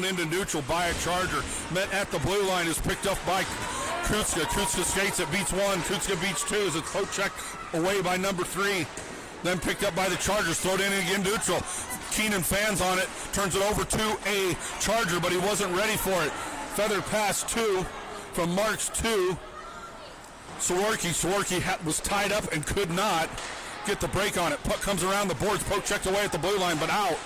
into neutral by a Charger. Met at the blue line is picked up by Kutska. Kutska skates it, beats one. Kutska beats two as it's poke check away by number 3. Then picked up by the Chargers, thrown in again neutral. Keenan fans on it, turns it over to a Charger, but he wasn't ready for it. Feather pass 2 from Marks to Swarky. Swarky was tied up and could not get the break on it. Puck comes around the boards, poke checked away at the blue line, but out.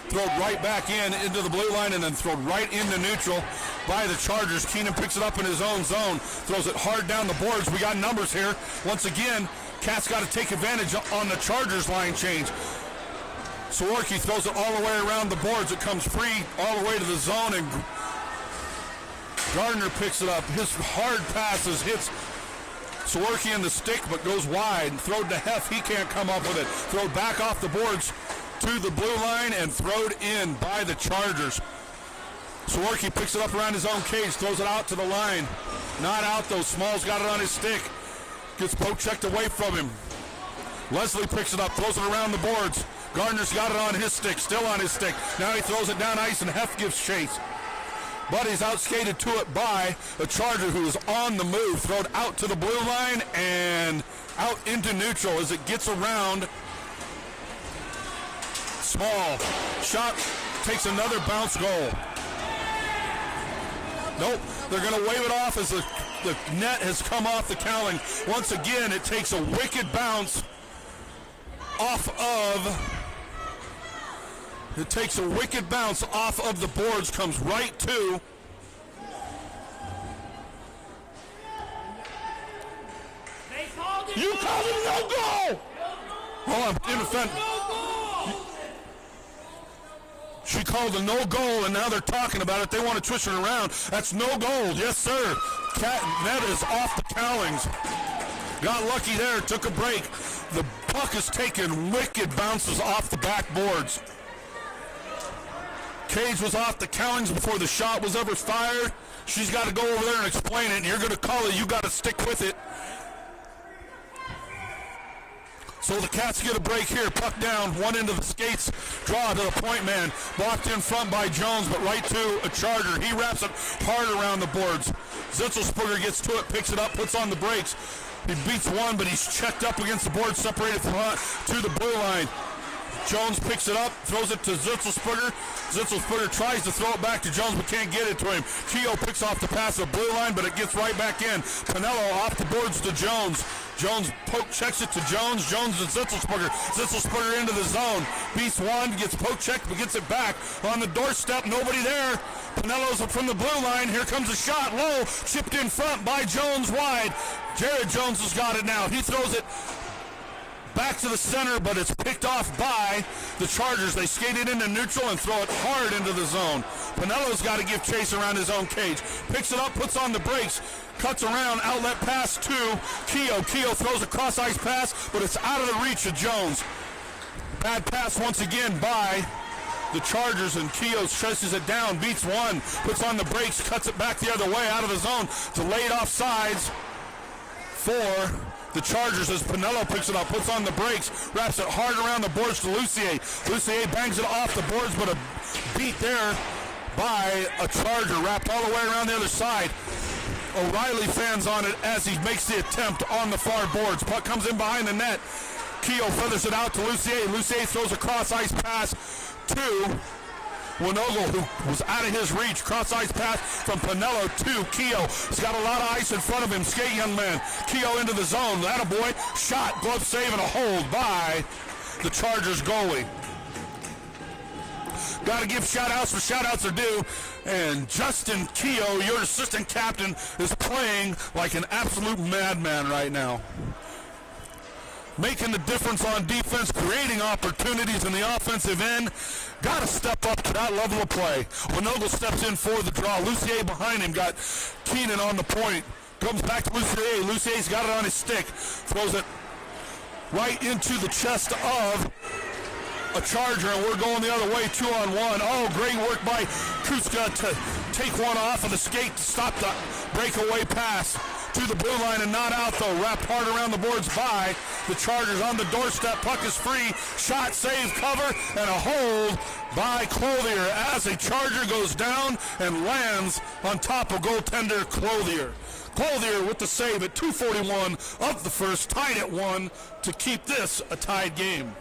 Thrown right back into the blue line and then thrown right into neutral by the Chargers. Keenan picks it up in his own zone, throws it hard down the boards. We got numbers here. Once again, Cat's got to take advantage on the Chargers line change. Swarky throws it all the way around the boards. It comes free all the way to the zone, and Gardner picks it up. His hard passes hits Swarky in the stick, but goes wide. Throwed to Heff. He can't come up with it. Throw back off the boards to the blue line and throwed in by the Chargers. Swarky picks it up around his own cage, throws it out to the line. Not out though. Smalls got it on his stick. Gets poke checked away from him. Leslie picks it up, throws it around the boards. Gardner's got it on his stick, still on his stick. Now he throws it down ice and Heff gives chase. But he's outskated to it by a Charger who is on the move. Thrown out to the blue line and out into neutral as it gets around. Small shot takes another bounce goal. Nope, they're going to wave it off as the net has come off the cowling. Once again, it takes a wicked bounce off of the boards, comes right to you called it no goal. Hold on, in the fence. She called a no goal, and now they're talking about it. They want to twist it around. That's no goal. Yes, sir. Net is off the cowlings. Got lucky there. Took a break. The puck is taking wicked bounces off the backboards. Cage was off the cowlings before the shot was ever fired. She's got to go over there and explain it, and you're going to call it. You got to stick with it. So the Cats get a break here. Puck down, one into the skates. Draw to the point man. Blocked in front by Jones, but right to a Charger. He wraps it hard around the boards. Zitzelsperger gets to it, picks it up, puts on the brakes. He beats one, but he's checked up against the board, separated to the blue line. Jones picks it up, throws it to Zitzelsperger. Zitzelsperger tries to throw it back to Jones, but can't get it to him. Keogh picks off the pass of blue line, but it gets right back in. Pinello off the boards to Jones. Jones poke checks it to Jones. Jones to Zitzelsperger. Zitzelsperger into the zone. Beats one, gets poke checked, but gets it back. On the doorstep, nobody there. Pinello's from the blue line. Here comes a shot low. Chipped in front by Jones wide. Jared Jones has got it now. He throws it back to the center, but it's picked off by the Chargers. They skate it into neutral and throw it hard into the zone. Pinello's got to give chase around his own cage. Picks it up, puts on the brakes, cuts around, outlet pass to Keogh. Keogh throws a cross-ice pass, but it's out of the reach of Jones. Bad pass once again by the Chargers, and Keogh chases it down, beats one, puts on the brakes, cuts it back the other way out of the zone. Delayed offsides for the Chargers as Pinello picks it up, puts on the brakes, wraps it hard around the boards to Lucier. Lucier bangs it off the boards, but a beat there by a Charger, wrapped all the way around the other side. O'Reilly fans on it as he makes the attempt on the far boards. Puck comes in behind the net. Keogh feathers it out to Lucier. Lucier throws a cross-ice pass to Winogle, who was out of his reach. Cross-ice pass from Pinello to Keogh. He's got a lot of ice in front of him. Skate, young man. Keogh into the zone. Attaboy. Shot, glove save, and a hold by the Chargers goalie. Got to give shout-outs where shout-outs are due. And Justin Keogh, your assistant captain, is playing like an absolute madman right now. Making the difference on defense, creating opportunities in the offensive end. Got to step up to that level of play. Winogle steps in for the draw. Lucier behind him, got Keenan on the point. Comes back to Lucier. Lucier's got it on his stick. Throws it right into the chest of a Charger, and we're going the other way, 2-on-1. Oh, great work by Kutska to take one off of the skate to stop the breakaway pass. to the blue line and not out, though. Wrapped hard around the boards by the Chargers on the doorstep. Puck is free. Shot, save, cover, and a hold by Clothier as a Charger goes down and lands on top of goaltender Clothier. Clothier with the save at 2:41 of the first, tied at 1 to keep this a tied game.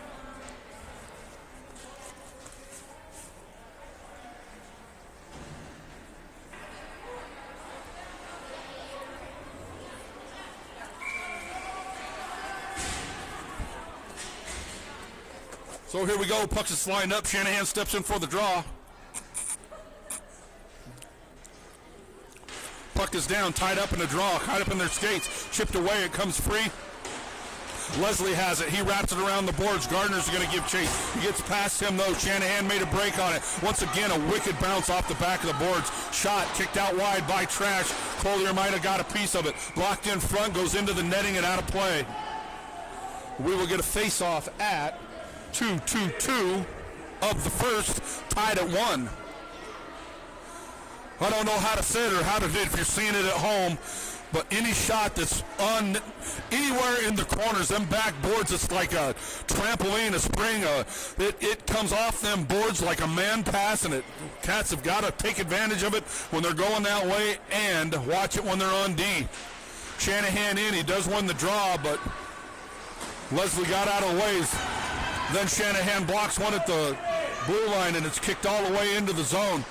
So here we go, puck is lined up, Shanahan steps in for the draw. Puck is down, tied up in the draw, tied up in their skates, chipped away, it comes free. Leslie has it, he wraps it around the boards, Gardner's gonna give chase. He gets past him though, Shanahan made a break on it. Once again, a wicked bounce off the back of the boards. Shot, kicked out wide by Trash. Collier might have got a piece of it. Blocked in front, goes into the netting and out of play. We will get a face-off at 2-2-2 of the first, tied at 1. I don't know how to say it or how to do it if you're seeing it at home, but any shot that's on anywhere in the corners, them back boards, it's like a trampoline, a spring. It comes off them boards like a man pass, and Cats have got to take advantage of it when they're going that way and watch it when they're on D. Shanahan in, he does win the draw, but Leslie got out of the ways. Then Shanahan blocks one at the blue line, and it's kicked all the way into the zone.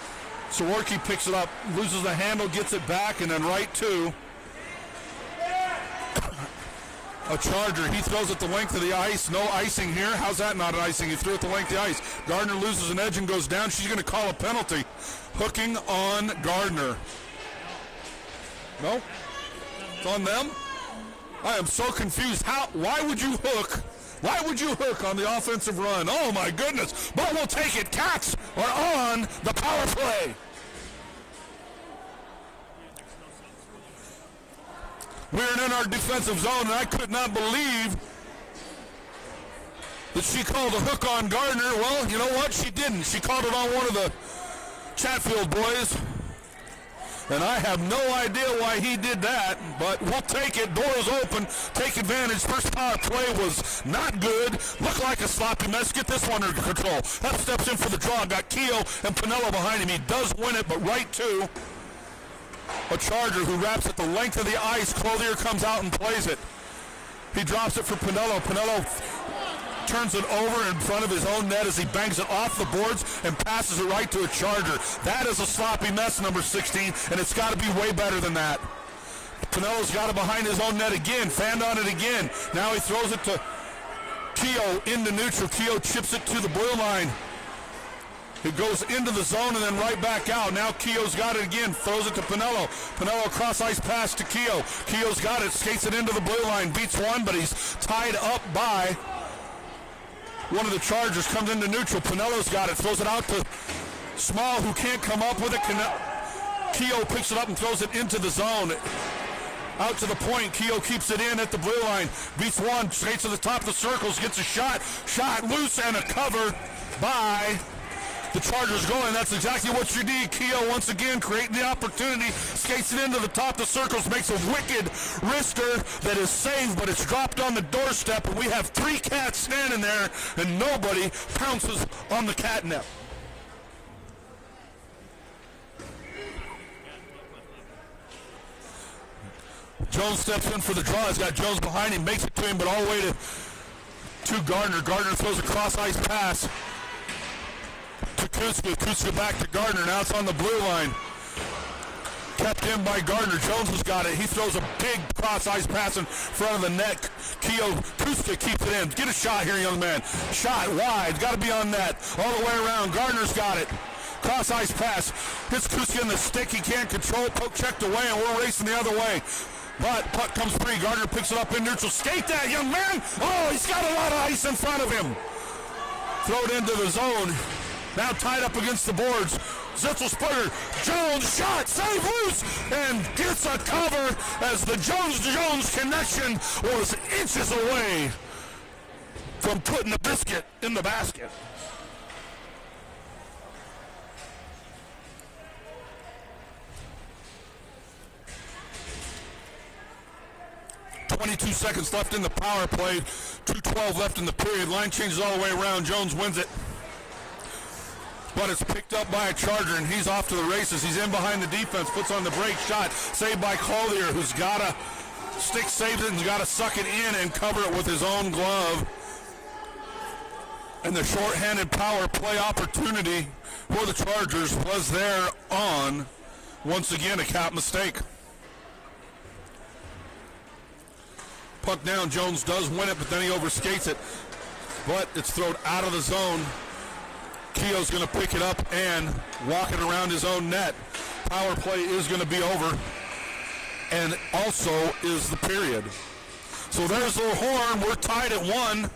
Saworki picks it up, loses the handle, gets it back, and then right to a Charger. He throws it the length of the ice. No icing here. How's that not an icing? He threw it the length of the ice. Gardner loses an edge and goes down. She's going to call a penalty. Hooking on Gardner. No? It's on them? I am so confused. Why would you hook? Why would you hook on the offensive run? Oh, my goodness. But we'll take it. Cats are on the power play. We're in our defensive zone, and I could not believe that she called a hook on Gardner. Well, you know what? She didn't. She called it on one of the Chatfield boys. And I have no idea why he did that, but we'll take it. Doors open, take advantage. First power play was not good. Looked like a sloppy mess. Get this one under control. That steps in for the draw. Got Keogh and Pinello behind him. He does win it, but right to a Charger who wraps it the length of the ice. Clothier comes out and plays it. He drops it for Pinello. Pinello turns it over in front of his own net as he bangs it off the boards and passes it right to a Charger. That is a sloppy mess, number 16, and it's got to be way better than that. Pinello's got it behind his own net again, fanned on it again. Now he throws it to Keogh into neutral. Keogh chips it to the blue line. It goes into the zone and then right back out. Now Keogh's got it again, throws it to Pinello. Pinello cross ice pass to Keogh. Keogh's got it, skates it into the blue line, beats one, but he's tied up by one of the Chargers. Comes into neutral. Pinello's got it, throws it out to Small, who can't come up with it. Keogh picks it up and throws it into the zone. Out to the point. Keogh keeps it in at the blue line. Beats one, skates to the top of the circles, gets a shot. Shot loose and a cover by the Chargers going. That's exactly what you need. Keogh once again creating the opportunity. Skates it into the top of the circles. Makes a wicked wrister that is saved, but it's dropped on the doorstep. And we have 3 Cats standing there, and nobody pounces on the catnip. Jones steps in for the draw. He's got Jones behind him. Makes it to him, but all the way to Gardner. Gardner throws a cross-ice pass to Kuska. Kuska back to Gardner. Now it's on the blue line. Kept in by Gardner. Jones has got it. He throws a big cross-ice pass in front of the net. Kuska keeps it in. Get a shot here, young man. Shot wide. Got to be on net. All the way around. Gardner's got it. Cross-ice pass. Hits Kuska in the stick. He can't control it. Poke checked away, and we're racing the other way. But puck comes free. Gardner picks it up in neutral. Skate that, young man. Oh, he's got a lot of ice in front of him. Throw it into the zone. Now tied up against the boards. Zitzel splitter. Jones shot. Save loose. And gets a cover as the Jones-Jones connection was inches away from putting the biscuit in the basket. 22 seconds left in the power play. 2:12 left in the period. Line changes all the way around. Jones wins it. But it's picked up by a Charger, and he's off to the races. He's in behind the defense, puts on the break shot. Saved by Collier, who's got to stick saves it and got to suck it in and cover it with his own glove. And the shorthanded power play opportunity for the Chargers was there on, once again, a cap mistake. Puck down, Jones does win it, but then he overskates it. But it's thrown out of the zone. Keogh's going to pick it up and walk it around his own net. Power play is going to be over, and also is the period. So there's the horn. We're tied at 1.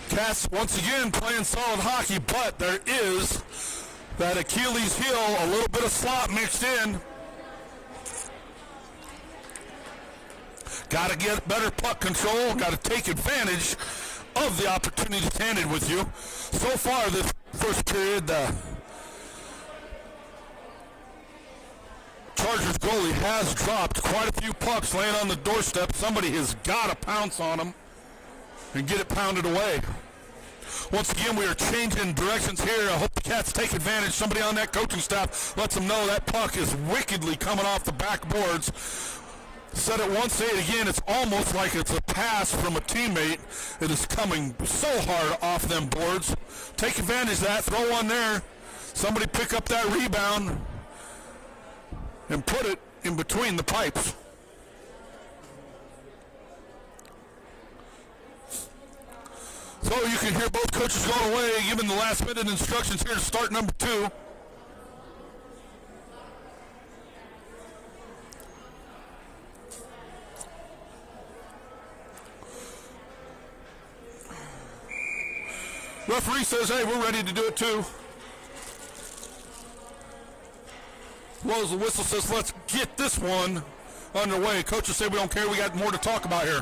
Cats once again playing solid hockey, but there is that Achilles heel, a little bit of slop mixed in. Got to get better puck control. Got to take advantage of the opportunities handed with you. So far, this first period, the Chargers goalie has dropped quite a few pucks laying on the doorstep. Somebody has got to pounce on them and get it pounded away. Once again, we are changing directions here. I hope the Cats take advantage. Somebody on that coaching staff lets them know that puck is wickedly coming off the backboards. Said it once, say it again. It's almost like it's a pass from a teammate. It is coming so hard off them boards. Take advantage of that. Throw one there. Somebody pick up that rebound and put it in between the pipes. So you can hear both coaches going away, giving the last minute instructions here to start number 2. Referee says, hey, we're ready to do it too. Blows the whistle, says, let's get this one underway. Coaches say we don't care, we got more to talk about here.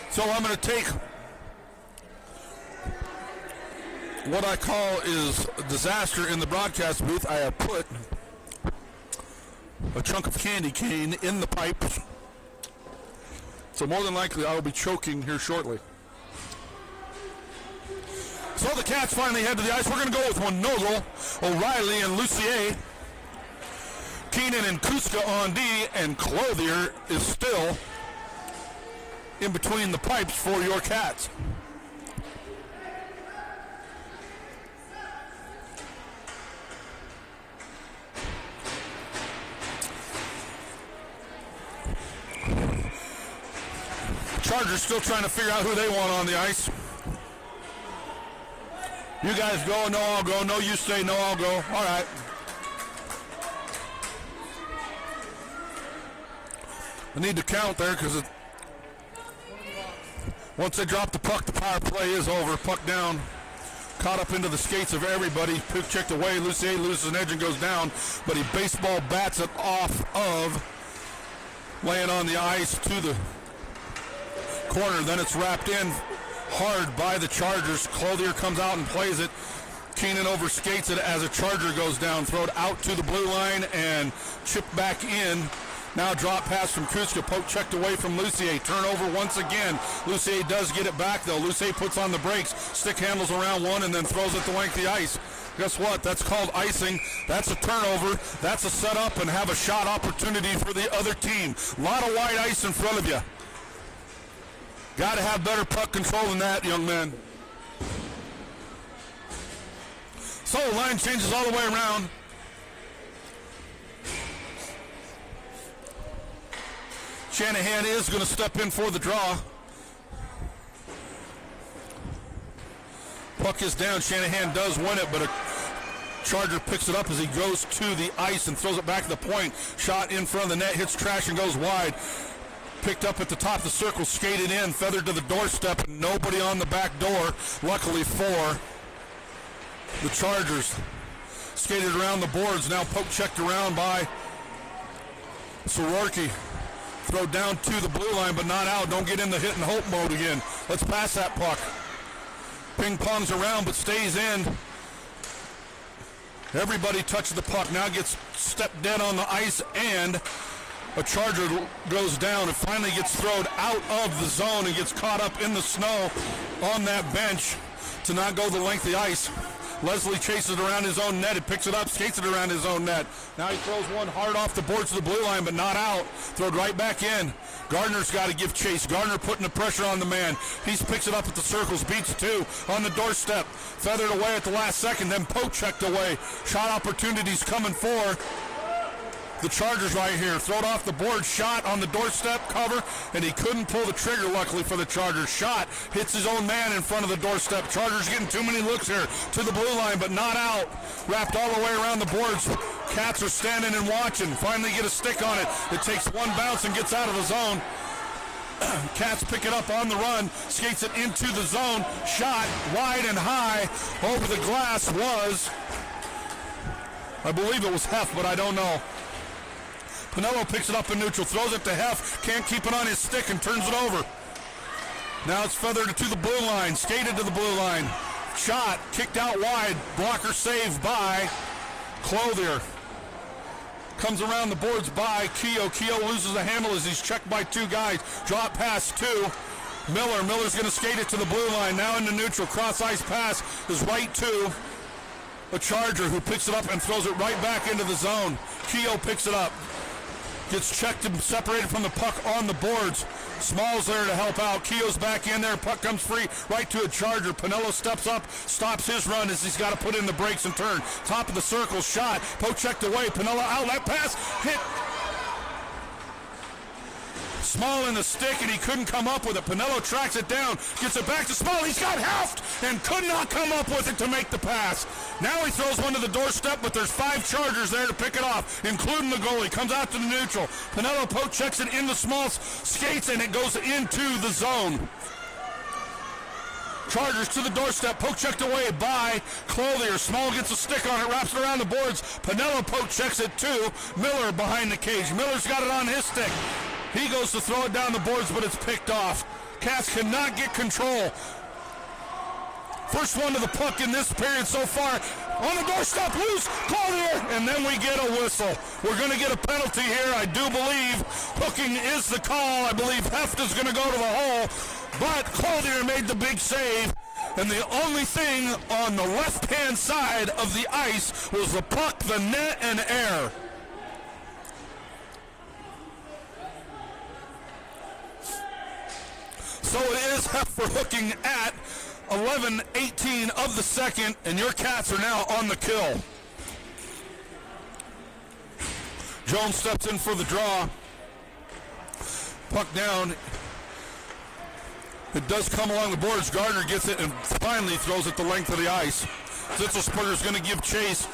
So I'm going to take what I call is a disaster in the broadcast booth. I have put a chunk of candy cane in the pipes. So more than likely I will be choking here shortly. So the Cats finally head to the ice. We're going to go with one Nogel, O'Reilly, and Lucier. Keenan and Kuska on D, and Clothier is still in between the pipes for your Cats. Chargers still trying to figure out who they want on the ice. You guys go, no, I'll go. No, you stay, no, I'll go. All right. I need to count there because once they drop the puck, the power play is over. Puck down, caught up into the skates of everybody. Pick checked away. Lucier loses an edge and goes down, but he baseball bats it off of, laying on the ice to the corner. Then it's wrapped in hard by the Chargers. Clothier comes out and plays it. Keenan overskates it as a Charger goes down. Thrown out to the blue line and chipped back in. Now drop pass from Kuska. Poke checked away from Lucier. Turnover once again. Lucier does get it back though. Lucier puts on the brakes. Stick handles around one and then throws it to length the ice. Guess what? That's called icing. That's a turnover. That's a setup and have a shot opportunity for the other team. A lot of white ice in front of you. Got to have better puck control than that, young man. So line changes all the way around. Shanahan is going to step in for the draw. Puck is down. Shanahan does win it, but a Charger picks it up as he goes to the ice and throws it back to the point. Shot in front of the net, hits trash and goes wide. Picked up at the top of the circle, skated in, feathered to the doorstep, and nobody on the back door, luckily for the Chargers. Skated around the boards, now poke checked around by Soroki. Throw down to the blue line, but not out. Don't get in the hit and hope mode again. Let's pass that puck. Ping pongs around, but stays in. Everybody touches the puck. Now gets stepped dead on the ice, and a Charger goes down and finally gets thrown out of the zone and gets caught up in the snow on that bench to not go the length of the ice. Leslie chases it around his own net. He picks it up, skates it around his own net. Now he throws one hard off the boards to the blue line, but not out. Thrown right back in. Gardner's got to give chase. Gardner putting the pressure on the man. He picks it up at the circles, beats two on the doorstep. Feathered away at the last second, then poke checked away. Shot opportunities coming for the Chargers right here. Thrown off the board, shot on the doorstep cover, and he couldn't pull the trigger, luckily for the Chargers. Shot hits his own man in front of the doorstep. Chargers getting too many looks here to the blue line, but not out. Wrapped all the way around the boards. Cats are standing and watching. Finally get a stick on it. It takes one bounce and gets out of the zone. Cats pick it up on the run, skates it into the zone. Shot wide and high over the glass was, I believe it was Heff, but I don't know. Pinello picks it up in neutral, throws it to Heff, can't keep it on his stick and turns it over. Now it's feathered to the blue line, skated to the blue line. Shot, kicked out wide, blocker saved by Clothier. Comes around the boards by Keogh. Keogh loses the handle as he's checked by two guys. Drop pass to Miller. Miller's going to skate it to the blue line, now into neutral. Cross ice pass is right to a Charger who picks it up and throws it right back into the zone. Keogh picks it up. Gets checked and separated from the puck on the boards. Small's there to help out. Keogh's back in there. Puck comes free right to a Charger. Pinello steps up, stops his run as he's got to put in the brakes and turn. Top of the circle, shot. Poke checked away. Pinello outlet pass. Hit. Small in the stick, and he couldn't come up with it. Pinello tracks it down, gets it back to Small. He's got heft and could not come up with it to make the pass. Now he throws one to the doorstep, but there's five Chargers there to pick it off, including the goalie. Comes out to the neutral. Pinello poke checks it into Small's skates, and it goes into the zone. Chargers to the doorstep, poke checked away by Clothier. Small gets a stick on it, wraps it around the boards. Pinello poke checks it to Miller behind the cage. Miller's got it on his stick. He goes to throw it down the boards, but it's picked off. Cats cannot get control. First one to the puck in this period so far. On the doorstep, loose, Clothier, and then we get a whistle. We're going to get a penalty here. I do believe hooking is the call. I believe Heft is going to go to the hole, but Clothier made the big save. And the only thing on the left-hand side of the ice was the puck, the net, and air. So it is Heft for hooking at 11:18 of the second, and your Cats are now on the kill. Jones steps in for the draw. Puck down. It does come along the boards. Gardner gets it and finally throws it the length of the ice. Zitzelsperger's going to give chase.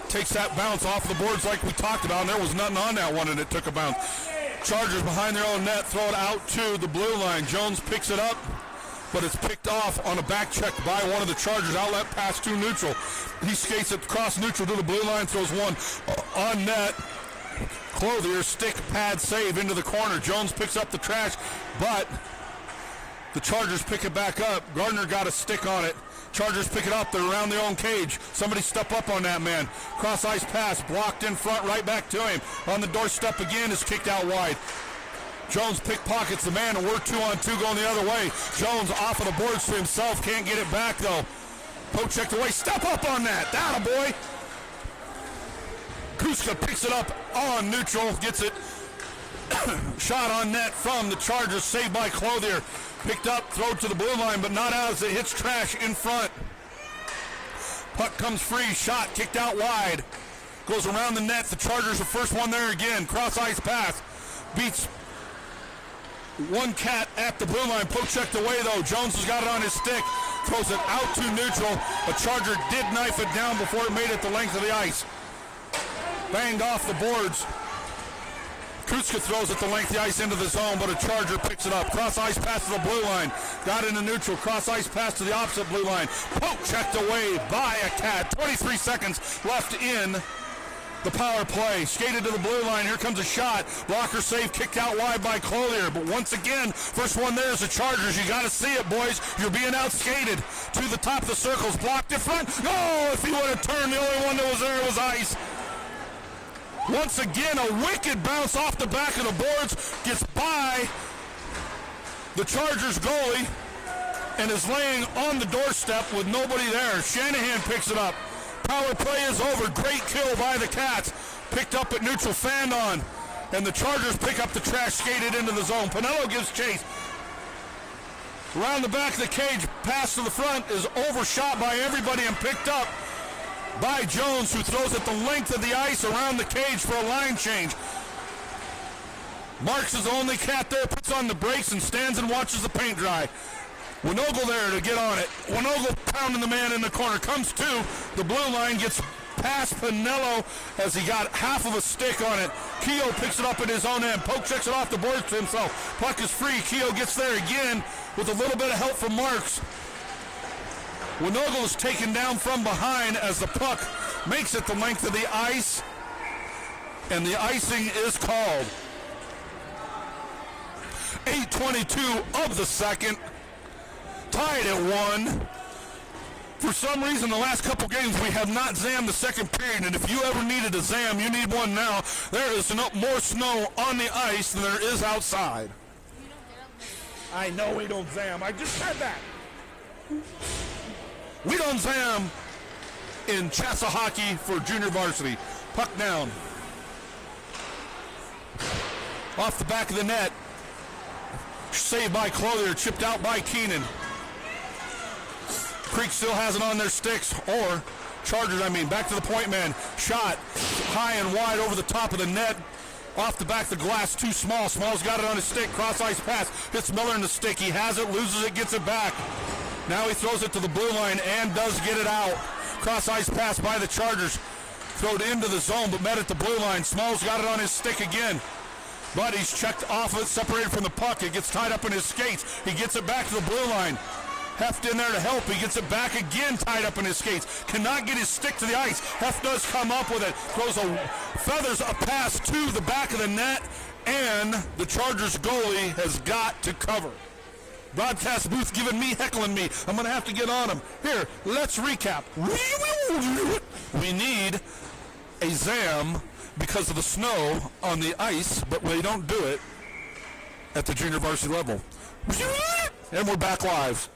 Takes that bounce off the boards like we talked about, and there was nothing on that one, and it took a bounce. Chargers behind their own net, throw it out to the blue line. Jones picks it up, but it's picked off on a back check by one of the Chargers. Outlet pass to neutral. He skates it across neutral to the blue line, throws one on net. Clothier stick pad save into the corner. Jones picks up the trash, but the Chargers pick it back up. Gardner got a stick on it. Chargers pick it up. They're around their own cage. Somebody step up on that man. Cross ice pass blocked in front, right back to him. On the doorstep again, is kicked out wide. Jones pickpockets the man, and we're 2-on-2 going the other way. Jones off of the boards to himself, can't get it back though. Poke checked away. Step up on that. That a boy. Kuska picks it up on neutral, gets it. Shot on net from the Chargers, saved by Clothier. Picked up, throw to the blue line, but not out as it hits trash in front. Puck comes free, shot kicked out wide. Goes around the net. The Chargers are first one there again. Cross ice pass. Beats one Cat at the blue line. Poke checked away though. Jones has got it on his stick. Throws it out to neutral. A Charger did knife it down before it made it the length of the ice. Banged off the boards. Kuska throws it the length of the ice into the zone, but a Charger picks it up. Cross ice pass to the blue line. Got into neutral. Cross ice pass to the opposite blue line. Poke checked away by a Cat. 23 seconds left in The power play, skated to the blue line. Here comes a shot. Blocker save, kicked out wide by Collier. But once again, first one there is the Chargers. You got to see it, boys. You're being outskated to the top of the circles. Blocked in front. Oh, if he would have turned, the only one that was there was Ice. Once again, a wicked bounce off the back of the boards. Gets by the Chargers goalie and is laying on the doorstep with nobody there. Shanahan picks it up. Power play is over. Great kill by the Cats. Picked up at neutral, fanned on. And the Chargers pick up the trash, skated into the zone. Pinello gives chase. Around the back of the cage, pass to the front is overshot by everybody and picked up by Jones, who throws it the length of the ice around the cage for a line change. Marks is the only Cat there, puts on the brakes and stands and watches the paint dry. Winogle there to get on it. Winogle pounding the man in the corner. Comes to the blue line, gets past Pinello as he got half of a stick on it. Keogh picks it up at his own end. Poke checks it off the boards to himself. Puck is free. Keogh gets there again with a little bit of help from Marks. Winogle is taken down from behind as the puck makes it the length of the ice, and the icing is called. 8:22 of the second. Tied at 1. For some reason, the last couple games, we have not zammed the second period, and if you ever needed a zam, you need one now. There is more snow on the ice than there is outside. I know we don't zam. I just said that. We don't zam in Chassa hockey for junior varsity. Puck down. Off the back of the net. Saved by Clothier, chipped out by Keenan. Creek still has it on their sticks, or Chargers, back to the point man. Shot high and wide over the top of the net. Off the back of the glass, too small. Small's got it on his stick, cross ice pass. Hits Miller in the stick, he has it, loses it, gets it back. Now he throws it to the blue line and does get it out. Cross ice pass by the Chargers. Thrown into the zone, but met at the blue line. Small's got it on his stick again. But he's checked off it, separated from the puck. It gets tied up in his skates. He gets it back to the blue line. Heft in there to help. He gets it back again, tied up in his skates. Cannot get his stick to the ice. Heft does come up with it. Feathers a pass to the back of the net, and the Chargers goalie has got to cover. Broadcast booth giving me, heckling me. I'm going to have to get on him. Here, let's recap. We need a zam because of the snow on the ice, but we don't do it at the junior varsity level. And we're back live.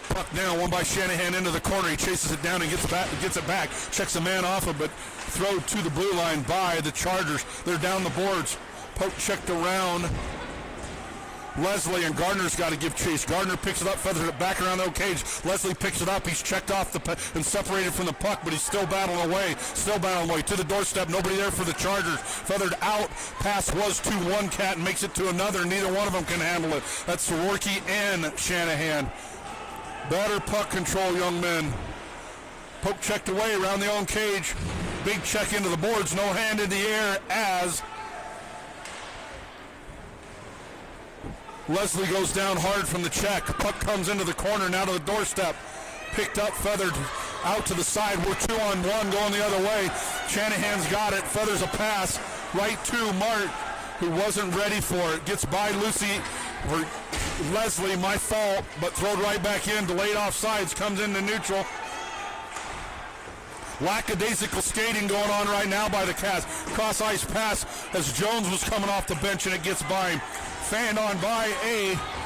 Puck down, one by Shanahan into the corner. He chases it down and gets it back. Checks a man off of, but thrown to the blue line by the Chargers. They're down the boards. Poke checked around Leslie, and Gardner's got to give chase. Gardner picks it up, feathers it back around the old cage. Leslie picks it up. He's checked off and separated from the puck, but he's still battling away. To the doorstep. Nobody there for the Chargers. Feathered out. Pass was to one Cat and makes it to another. Neither one of them can handle it. That's Soroki and Shanahan. Better puck control, young men. Poke checked away around the own cage. Big check into the boards. No hand in the air as Leslie goes down hard from the check. Puck comes into the corner, now to the doorstep. Picked up, feathered out to the side. We're 2-on-1 going the other way. Shanahan's got it. Feathers a pass right to Mart, who wasn't ready for it. Gets by Lucy. Leslie, my fault, but thrown right back in. Delayed offsides, comes into neutral. Lackadaisical skating going on right now by the Cats. Cross ice pass as Jones was coming off the bench, and it gets by him. Fanned on by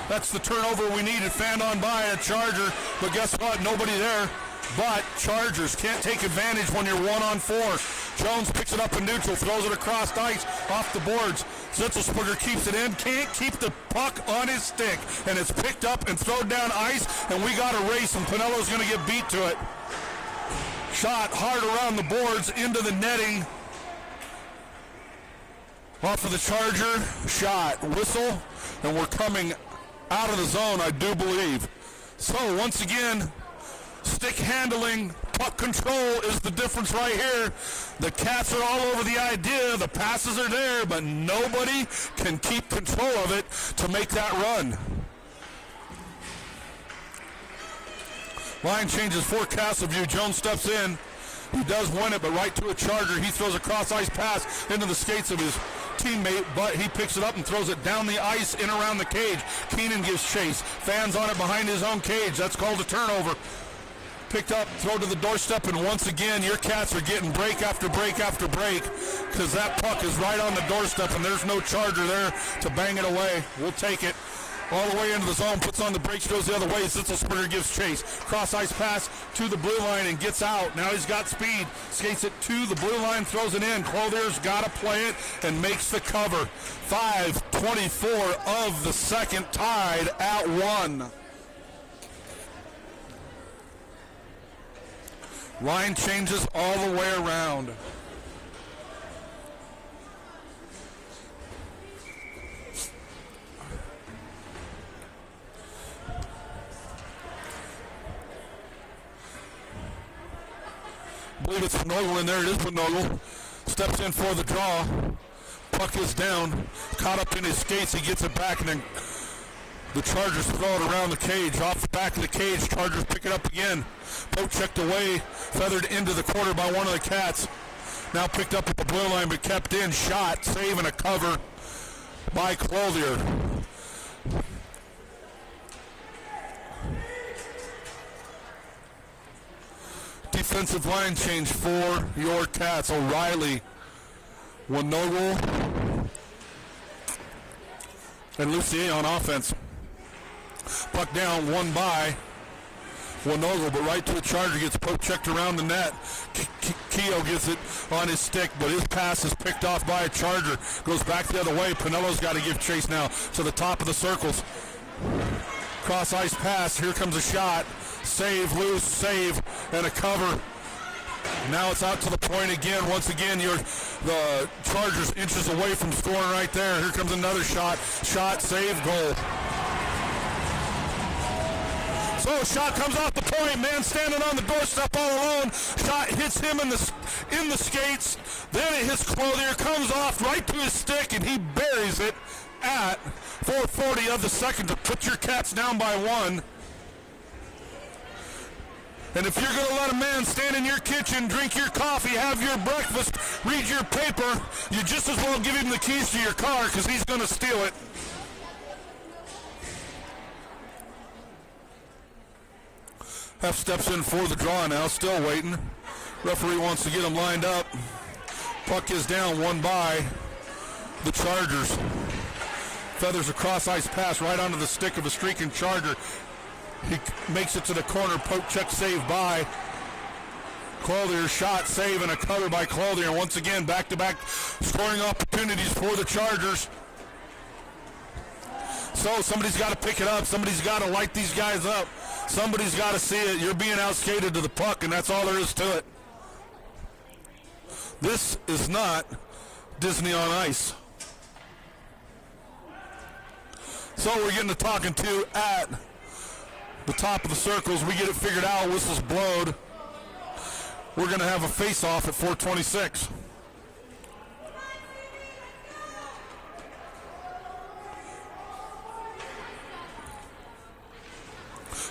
that's the turnover we needed. Fanned on by a Charger, but guess what? Nobody there. But Chargers can't take advantage when you're 1-on-4. Jones picks it up in neutral, throws it across ice, off the boards. Zitzelsberger keeps it in, can't keep the puck on his stick, and it's picked up and thrown down ice, and we got a race, and Pinello's going to get beat to it. Shot hard around the boards into the netting. Off of the Charger, shot, whistle, and we're coming out of the zone, I do believe. So once again, stick handling, puck control is the difference right here. The Cats are all over the idea. The passes are there, but nobody can keep control of it to make that run. Line changes for Castleview. Jones steps in. He does win it, but right to a Charger. He throws a cross-ice pass into the skates of his teammate, but he picks it up and throws it down the ice in around the cage. Keenan gives chase. Fans on it behind his own cage. That's called a turnover. Picked up, throw to the doorstep, and once again, your Cats are getting break after break after break because that puck is right on the doorstep, and there's no Charger there to bang it away. We'll take it. All the way into the zone, puts on the brakes, goes the other way. Zitzelsperger gives chase. Cross-ice pass to the blue line and gets out. Now he's got speed. Skates it to the blue line, throws it in. Clothier's got to play it and makes the cover. 5:24 of the second, tied at 1. Line changes all the way around. I believe it's Nogel in there. It is Nogel. Steps in for the draw. Puck is down. Caught up in his skates. He gets it back, and then the Chargers throw it around the cage. Off the back of the cage. Chargers pick it up again. Poke checked away. Feathered into the corner by one of the Cats. Now picked up at the blue line, but kept in. Shot. Save and a cover by Clothier. Defensive line change for your Cats. O'Reilly, Winogel, and Lucier on offense. Puck down, one by Winogel, but right to a Charger. Gets poke checked around the net. Keogh gets it on his stick, but his pass is picked off by a Charger. Goes back the other way. Pinello's got to give chase now to the top of the circles. Cross ice pass. Here comes a shot. Save, loose, save, and a cover. Now it's out to the point again. Once again, the Chargers inches away from scoring right there. Here comes another shot. Shot, save, goal. So a shot comes off the point. Man standing on the doorstep all alone. Shot hits him in the skates. Then it hits Clothier. Comes off right to his stick, and he buries it at 4:40 of the second to put your Cats down by 1. And if you're going to let a man stand in your kitchen, drink your coffee, have your breakfast, read your paper, you just as well give him the keys to your car because he's going to steal it. Hef steps in for the draw now, still waiting. Referee wants to get him lined up. Puck is down, one by the Chargers. Feathers a cross-ice pass right onto the stick of a streaking Charger. He makes it to the corner. Poke check save by Clothier. Shot, save, and a cover by Clothier. Once again, back-to-back scoring opportunities for the Chargers. So somebody's got to pick it up. Somebody's got to light these guys up. Somebody's got to see it. You're being outskated to the puck, and that's all there is to it. This is not Disney on ice. So we're getting to talking to at the top of the circles. We get it figured out. Whistles blowed. We're going to have a face-off at 4:26.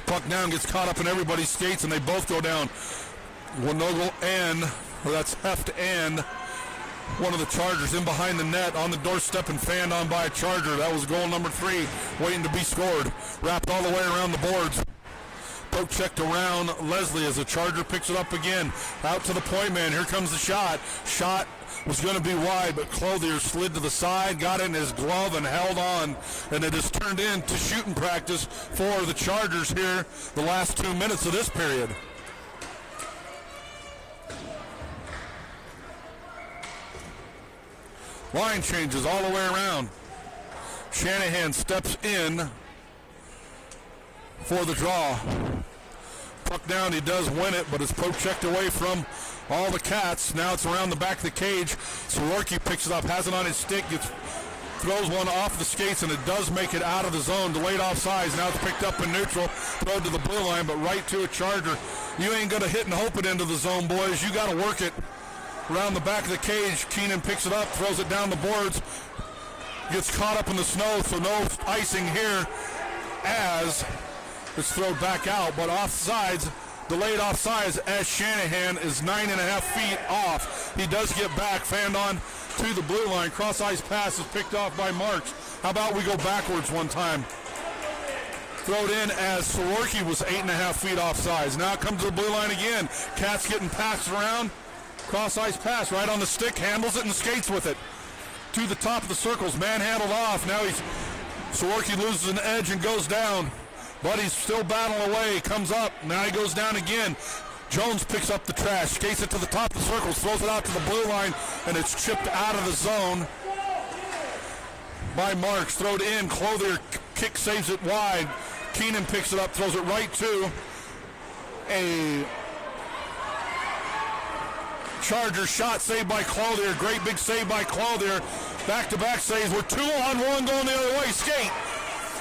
Puck down, gets caught up in everybody's skates, and they both go down. Winogel and, that's Heft and one of the Chargers in behind the net on the doorstep and fanned on by a Charger. That was goal number 3, waiting to be scored. Wrapped all the way around the boards. Poke checked around Leslie as the Charger picks it up again. Out to the point man. Here comes the shot. Shot was going to be wide, but Clothier slid to the side, got it in his glove, and held on. And it has turned into shooting practice for the Chargers here the last 2 minutes of this period. Line changes all the way around. Shanahan steps in for the draw. Puck down, he does win it, but it's poke checked away from all the Cats. Now it's around the back of the cage. Soroki picks it up, has it on his stick, throws one off the skates, and it does make it out of the zone. Delayed offsides. Now it's picked up in neutral, thrown to the blue line, but right to a Charger. You ain't going to hit and hope it into the zone, boys. You got to work it. Around the back of the cage, Keenan picks it up, throws it down the boards, gets caught up in the snow, so no icing here as it's thrown back out, but offsides delayed offsides as Shanahan is 9.5 feet off. He does get back, fanned on to the blue line. Cross ice pass is picked off by Marks. How about we go backwards one time? Thrown in as Soroki was 8.5 feet offsides. Now it comes to the blue line again. Cats getting passed around. Cross ice pass right on the stick, handles it and skates with it. To the top of the circles, manhandled off. Now Soroki loses an edge and goes down. But he's still battling away, comes up, now he goes down again. Jones picks up the trash, skates it to the top of the circles, throws it out to the blue line, and it's chipped out of the zone by Marks. Thrown in, Clothier kick saves it wide. Keenan picks it up, throws it right to a Charger shot saved by Clothier. Great big save by Clothier. Back-to-back saves. We're 2-on-1 going the other way.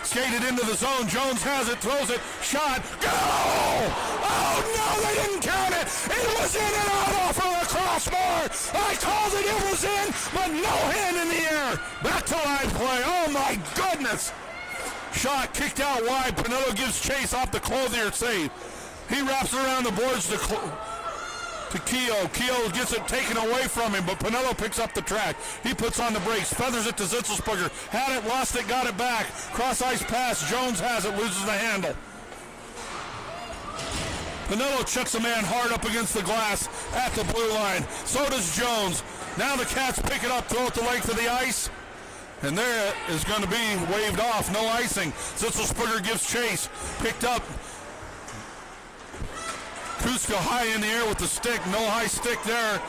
Skated into the zone. Jones has it, throws it, shot, go! Oh no, they didn't count it! It was in and out off of the crossbar! I called it, it was in, but no hand in the air! Back to line play, oh my goodness! Shot kicked out wide, Pinello gives chase off the Clothier save. He wraps it around the boards to Keogh. Keogh gets it taken away from him, but Pinello picks up the track. He puts on the brakes, feathers it to Zitzelsberger. Had it, lost it, got it back. Cross ice pass, Jones has it, loses the handle. Pinello chucks a man hard up against the glass at the blue line. So does Jones. Now the Cats pick it up, throw it the length of the ice. And there is going to be waved off, no icing. Zitzelsberger gives chase, picked up. Kuska high in the air with the stick, no high stick there.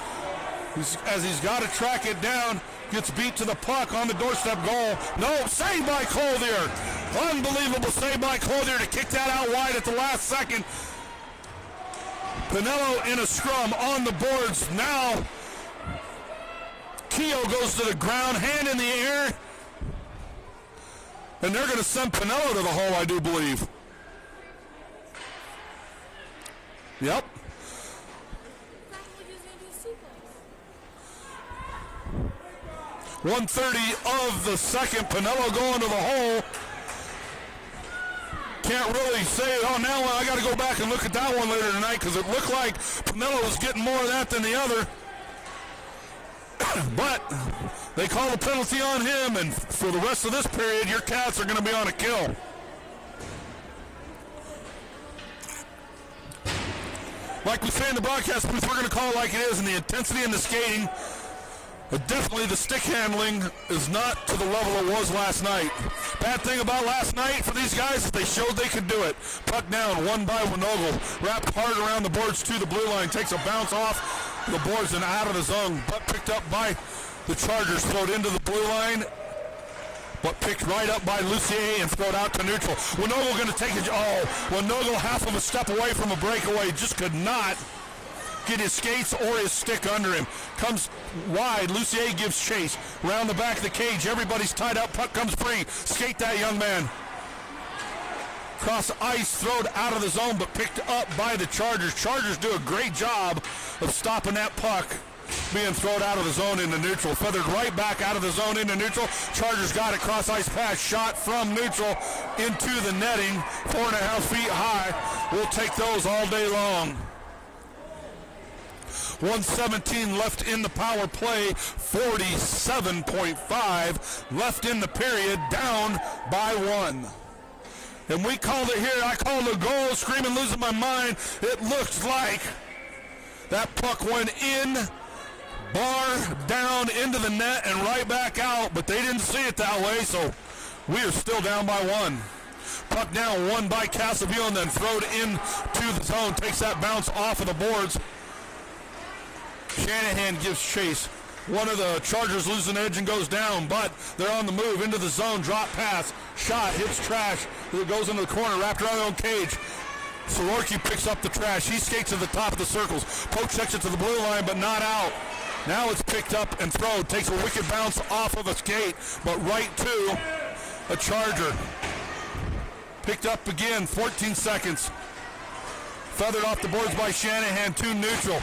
As he's got to track it down, gets beat to the puck on the doorstep goal. No, save by Clothier. Unbelievable save by Clothier to kick that out wide at the last second. Pinello in a scrum on the boards. Now, Keogh goes to the ground, hand in the air. And they're going to send Pinello to the hole, I do believe. Yep. 1:30 of the second. Pinello going to the hole. Can't really say, oh, now I got to go back and look at that one later tonight because it looked like Pinello was getting more of that than the other. But they call a penalty on him, and for the rest of this period, your Cats are going to be on a kill. Like we say in the broadcast booth, we're going to call it like it is, and the intensity in the skating, but definitely the stick handling is not to the level it was last night. Bad thing about last night for these guys is they showed they could do it. Puck down, won by Winogel, wrapped hard around the boards to the blue line, takes a bounce off the boards and out of the zone, but picked up by the Chargers, thrown into the blue line, but picked right up by Lucier and thrown out to neutral. Winogel going to take it. Oh, Winogel half of a step away from a breakaway, just could not get his skates or his stick under him. Comes wide, Lucier gives chase. Round the back of the cage, everybody's tied up, puck comes free. Skate that young man. Cross ice, thrown out of the zone, but picked up by the Chargers. Chargers do a great job of stopping that puck being thrown out of the zone into neutral. Feathered right back out of the zone into neutral. Chargers got it, cross ice pass, shot from neutral into the netting, 4.5 feet high. We'll take those all day long. 1:17 left in the power play, 47.5 left in the period, down by 1. And we called it here. I called a goal, screaming, losing my mind. It looked like that puck went in, bar down into the net and right back out, but they didn't see it that way, so we are still down by 1. Puck down, won by Castleville, and then thrown into the zone. Takes that bounce off of the boards. Shanahan gives chase. One of the Chargers losing edge and goes down, but they're on the move into the zone. Drop pass, shot, hits trash. It goes into the corner, wrapped around their own cage. Soroki picks up the trash. He skates to the top of the circles. Poke checks it to the blue line, but not out. Now it's picked up and thrown. Takes a wicked bounce off of a skate, but right to a Charger. Picked up again, 14 seconds. Feathered off the boards by Shanahan, to neutral.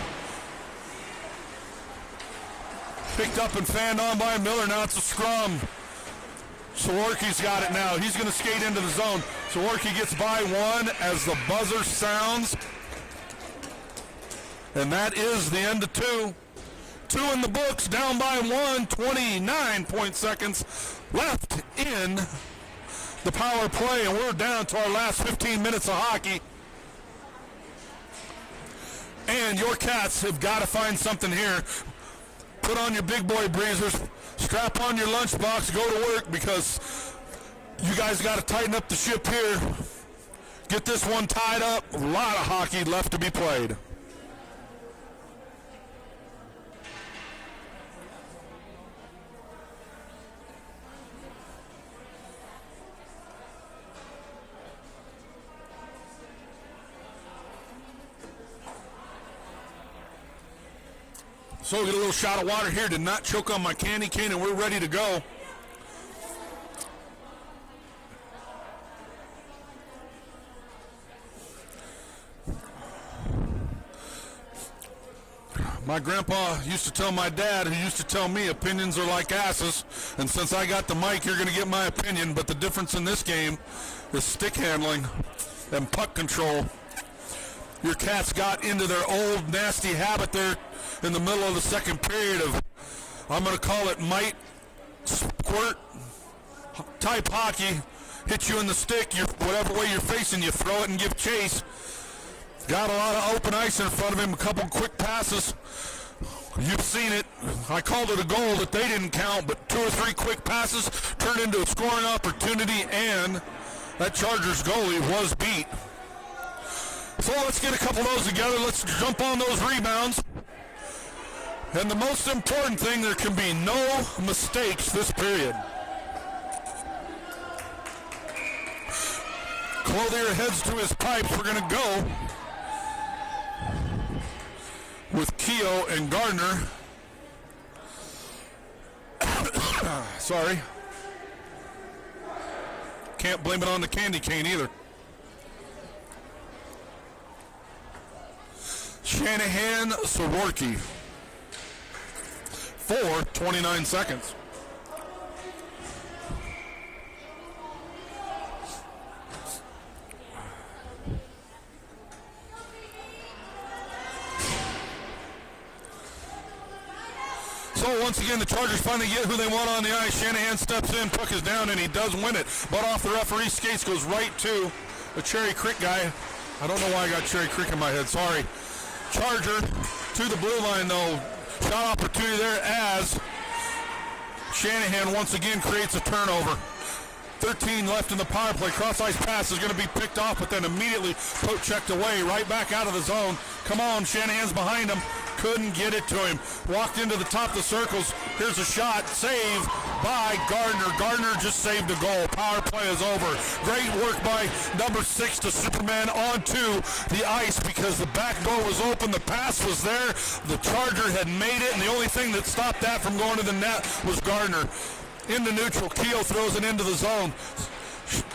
Picked up and fanned on by Miller. Now it's a scrum. Soroki's got it now. He's going to skate into the zone. Soroki gets by 1 as the buzzer sounds. And that is the end of two. Two in the books, down by one, 29 seconds left in the power play, and we're down to our last 15 minutes of hockey. And your Cats have got to find something here. Put on your big boy breezers, strap on your lunchbox, go to work, because you guys got to tighten up the ship here. Get this one tied up. A lot of hockey left to be played. So we get a little shot of water here. Did not choke on my candy cane, and we're ready to go. My grandpa used to tell my dad, who used to tell me, opinions are like asses. And since I got the mic, you're going to get my opinion. But the difference in this game is stick handling and puck control. Your Cats got into their old nasty habit there in the middle of the second period of, I'm going to call it might squirt type hockey. Hit you in the stick, whatever way you're facing, you throw it and give chase. Got a lot of open ice in front of him, a couple quick passes. You've seen it. I called it a goal that they didn't count, but 2 or 3 quick passes turned into a scoring opportunity, and that Chargers goalie was beat. So let's get a couple of those together. Let's jump on those rebounds. And the most important thing, there can be no mistakes this period. Clothier heads to his pipes. We're going to go with Keogh and Gardner. Sorry. Can't blame it on the candy cane either. Shanahan, Soroki. 4:29 seconds. So once again, the Chargers finally get who they want on the ice. Shanahan steps in, puck is down, and he does win it. But off the referee's skates goes right to the Cherry Creek guy. I don't know why I got Cherry Creek in my head, sorry. Charger to the blue line, though. Shot opportunity there as Shanahan once again creates a turnover. 13 left in the power play. Cross-ice pass is going to be picked off, but then immediately poke checked away, right back out of the zone. Come on, Shanahan's behind him. Couldn't get it to him. Walked into the top of the circles. Here's a shot. Save by Gardner. Gardner just saved a goal. Power play is over. Great work by number 6 to Superman onto the ice because the back door was open. The pass was there. The Charger had made it, and the only thing that stopped that from going to the net was Gardner. Into neutral. Keogh throws it into the zone.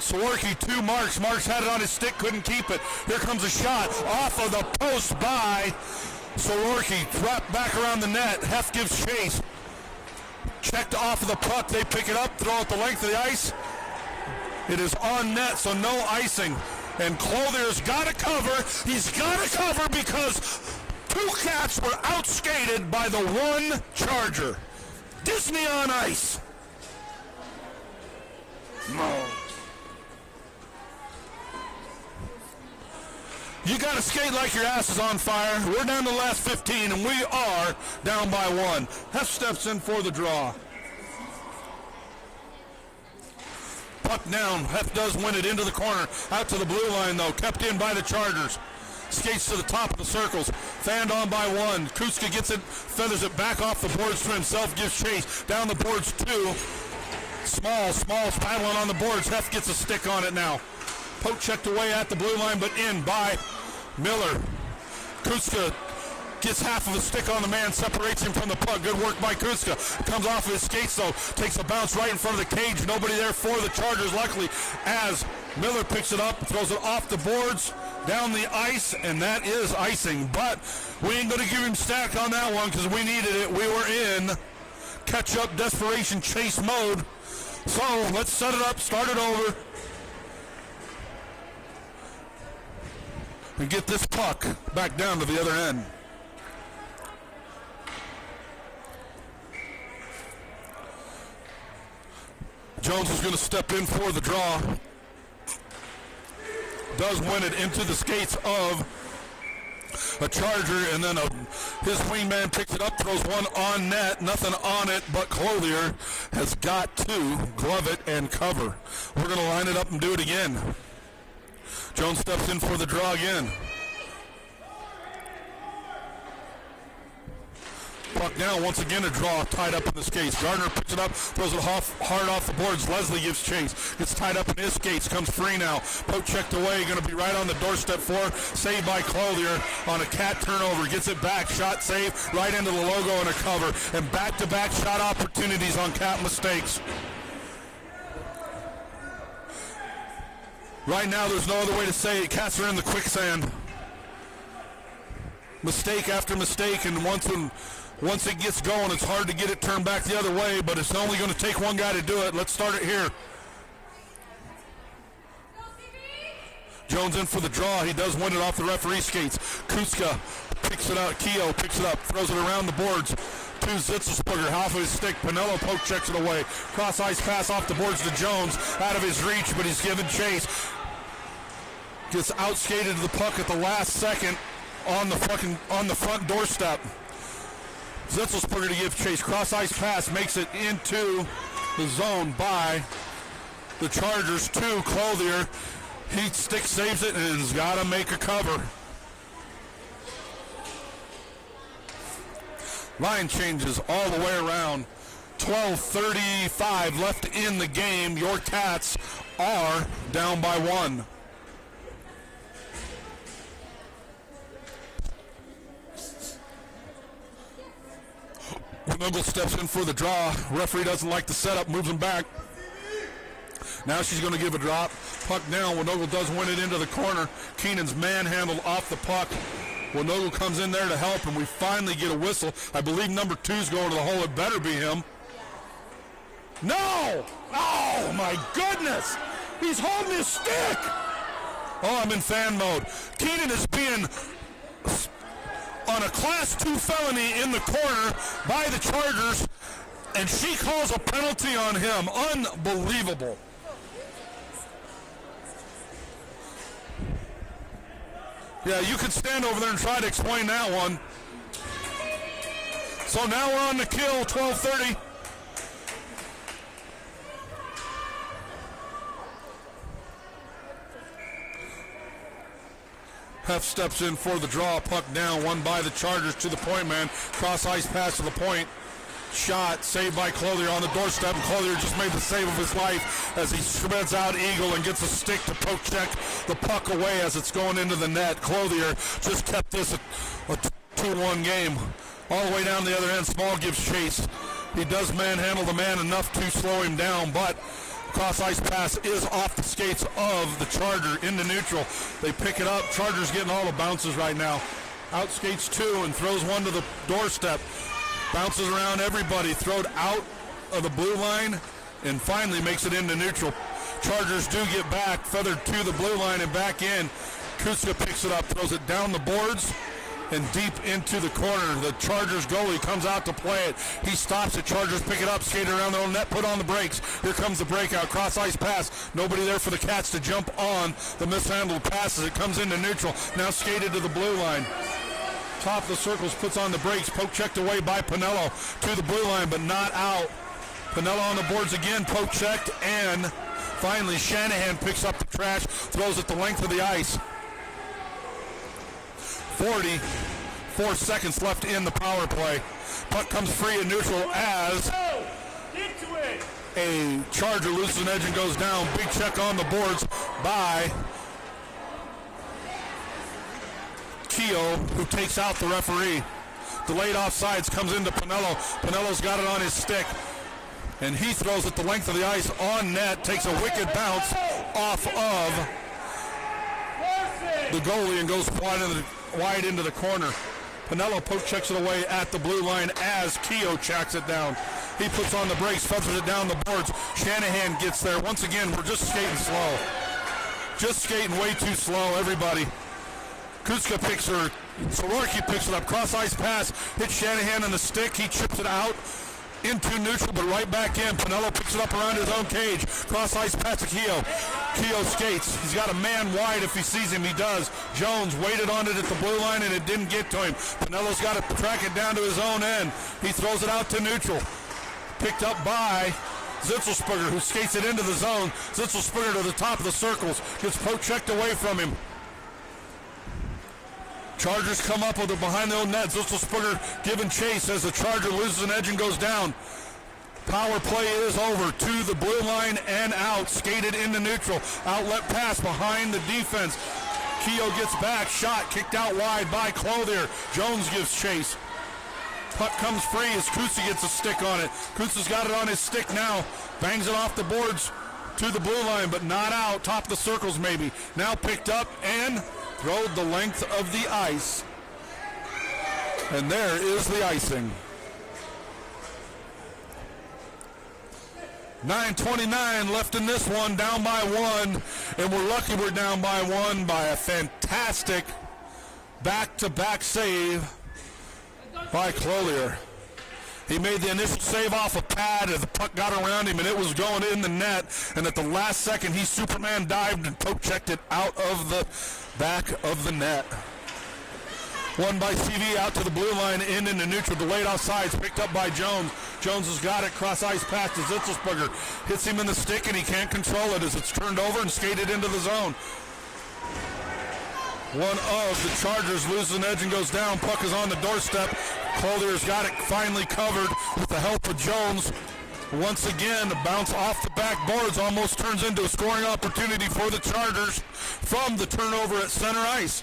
Soroki to Marks. Marks had it on his stick, couldn't keep it. Here comes a shot off of the post by Soroki. Wrapped back around the net. Heft gives chase. Checked off of the puck. They pick it up, throw it the length of the ice. It is on net, so no icing. And Clothier's got to cover. He's got to cover because 2 Cats were outskated by the 1 Charger. Disney on ice. No. You got to skate like your ass is on fire. We're down to the last 15, and we are down by 1. Heft steps in for the draw. Puck down. Heft does win it into the corner. Out to the blue line, though. Kept in by the Chargers. Skates to the top of the circles. Fanned on by 1. Kuska gets it, feathers it back off the boards to himself, gives chase. Down the boards 2. Smalls paddling on the boards. Heft gets a stick on it now. Poke checked away at the blue line, but in by Miller. Kuska gets half of a stick on the man, separates him from the puck. Good work by Kuska. Comes off of his skates, though. Takes a bounce right in front of the cage. Nobody there for the Chargers, luckily, as Miller picks it up, throws it off the boards, down the ice, and that is icing. But we ain't going to give him stack on that one because we needed it. We were in catch-up, desperation, chase mode. So let's set it up, start it over, and get this puck back down to the other end. Jones is going to step in for the draw. Does win it into the skates of a Charger, and then his wingman picks it up, throws one on net, nothing on it, but Clothier has got to glove it and cover. We're going to line it up and do it again. Jones steps in for the draw again. Puck down, once again a draw, tied up in the skates. Gardner picks it up, throws it hard off the boards. Leslie gives chase, gets tied up in his skates, comes free now. Poke checked away, going to be right on the doorstep for, saved by Clothier on a cat turnover. Gets it back, shot save, right into the logo and a cover. And back-to-back shot opportunities on cat mistakes. Right now, there's no other way to say it. Cats are in the quicksand. Mistake after mistake, and once it gets going, it's hard to get it turned back the other way, but it's only going to take one guy to do it. Let's start it here. Jones in for the draw. He does win it off the referee skates. Kuska picks it out. Keogh picks it up, throws it around the boards to Zitzelsberger, half of his stick. Pinello poke checks it away. Cross ice pass off the boards to Jones, out of his reach, but he's given chase. Gets outskated to the puck at the last second on the front doorstep. Zitzelsberger to give chase. Cross ice pass makes it into the zone by the Chargers to Clothier. He stick saves it and has got to make a cover. Line changes all the way around. 12:35 left in the game. Your Cats are down by one. Winogel steps in for the draw. Referee doesn't like the setup, moves him back. Now she's going to give a drop. Puck down. Winogel does win it into the corner. Keenan's manhandled off the puck. Winogel comes in there to help, and we finally get a whistle. I believe number 2's going to the hole. It better be him. No! Oh, my goodness! He's holding his stick! Oh, I'm in fan mode. Keenan is being on a Class 2 felony in the corner by the Chargers, and she calls a penalty on him. Unbelievable. Yeah, you could stand over there and try to explain that one. So now we're on the kill, 12:30. Hef steps in for the draw. Puck down, won by the Chargers to the point man. Cross ice pass to the point. Shot, saved by Clothier on the doorstep, and Clothier just made the save of his life as he spreads out Eagle and gets a stick to poke check the puck away as it's going into the net. Clothier just kept this a 2-1 game. All the way down the other end, Small gives chase. He does manhandle the man enough to slow him down, but cross ice pass is off the skates of the Charger into neutral. They pick it up. Charger's getting all the bounces right now. Out skates 2 and throws one to the doorstep. Bounces around everybody, throwed out of the blue line, and finally makes it into neutral. Chargers do get back, feathered to the blue line and back in. Kuska picks it up, throws it down the boards and deep into the corner. The Chargers goalie comes out to play it. He stops it. Chargers pick it up, skate around their own net, put on the brakes. Here comes the breakout. Cross ice pass. Nobody there for the Cats to jump on the mishandled passes. It comes into neutral. Now skated to the blue line. Top of the circles, puts on the brakes. Poke checked away by Pinello to the blue line, but not out. Pinello on the boards again, poke checked, and finally Shanahan picks up the trash, throws it the length of the ice. 44 seconds left in the power play. Puck comes free in neutral as a Charger loses an edge and goes down. Big check on the boards by Keogh, who takes out the referee. Delayed offsides comes into Pinello. Pinello's got it on his stick, and he throws it the length of the ice on net, takes a wicked bounce off of the goalie and goes wide into the corner. Pinello poke checks it away at the blue line as Keogh checks it down. He puts on the brakes, feathers it down the boards. Shanahan gets there. Once again, we're just skating slow. Just skating way too slow, everybody. Kuska picks her, Sororki picks it up, cross ice pass, hits Shanahan on the stick, he chips it out into neutral, but right back in. Pinello picks it up around his own cage. Cross ice pass to Keogh. Keogh skates. He's got a man wide if he sees him. He does. Jones waited on it at the blue line, and it didn't get to him. Pinello's got to track it down to his own end. He throws it out to neutral. Picked up by Zitzelsperger, who skates it into the zone. Zitzelsperger to the top of the circles. Gets poke checked away from him. Chargers come up with it behind the own net. Zitzelsperger giving chase as the Charger loses an edge and goes down. Power play is over to the blue line and out. Skated into neutral. Outlet pass behind the defense. Keogh gets back. Shot kicked out wide by Clothier. Jones gives chase. Puck comes free as Kusa gets a stick on it. Kusa's got it on his stick now. Bangs it off the boards to the blue line, but not out. Top of the circles maybe. Now picked up and throwed the length of the ice. And there is the icing. 9:29 left in this one, down by one, and we're lucky we're down by one by a fantastic back-to-back save by Clothier. He made the initial save off a pad as the puck got around him and it was going in the net, and at the last second he Superman dived and poke checked it out of the back of the net. Won by CV out to the blue line, in into neutral, delayed offsides, picked up by Jones. Jones has got it, cross ice pass to Zitzelsperger. Hits him in the stick and he can't control it as it's turned over and skated into the zone. One of the Chargers loses an edge and goes down. Puck is on the doorstep. Clothier's got it finally covered with the help of Jones. Once again, a bounce off the backboards almost turns into a scoring opportunity for the Chargers from the turnover at center ice.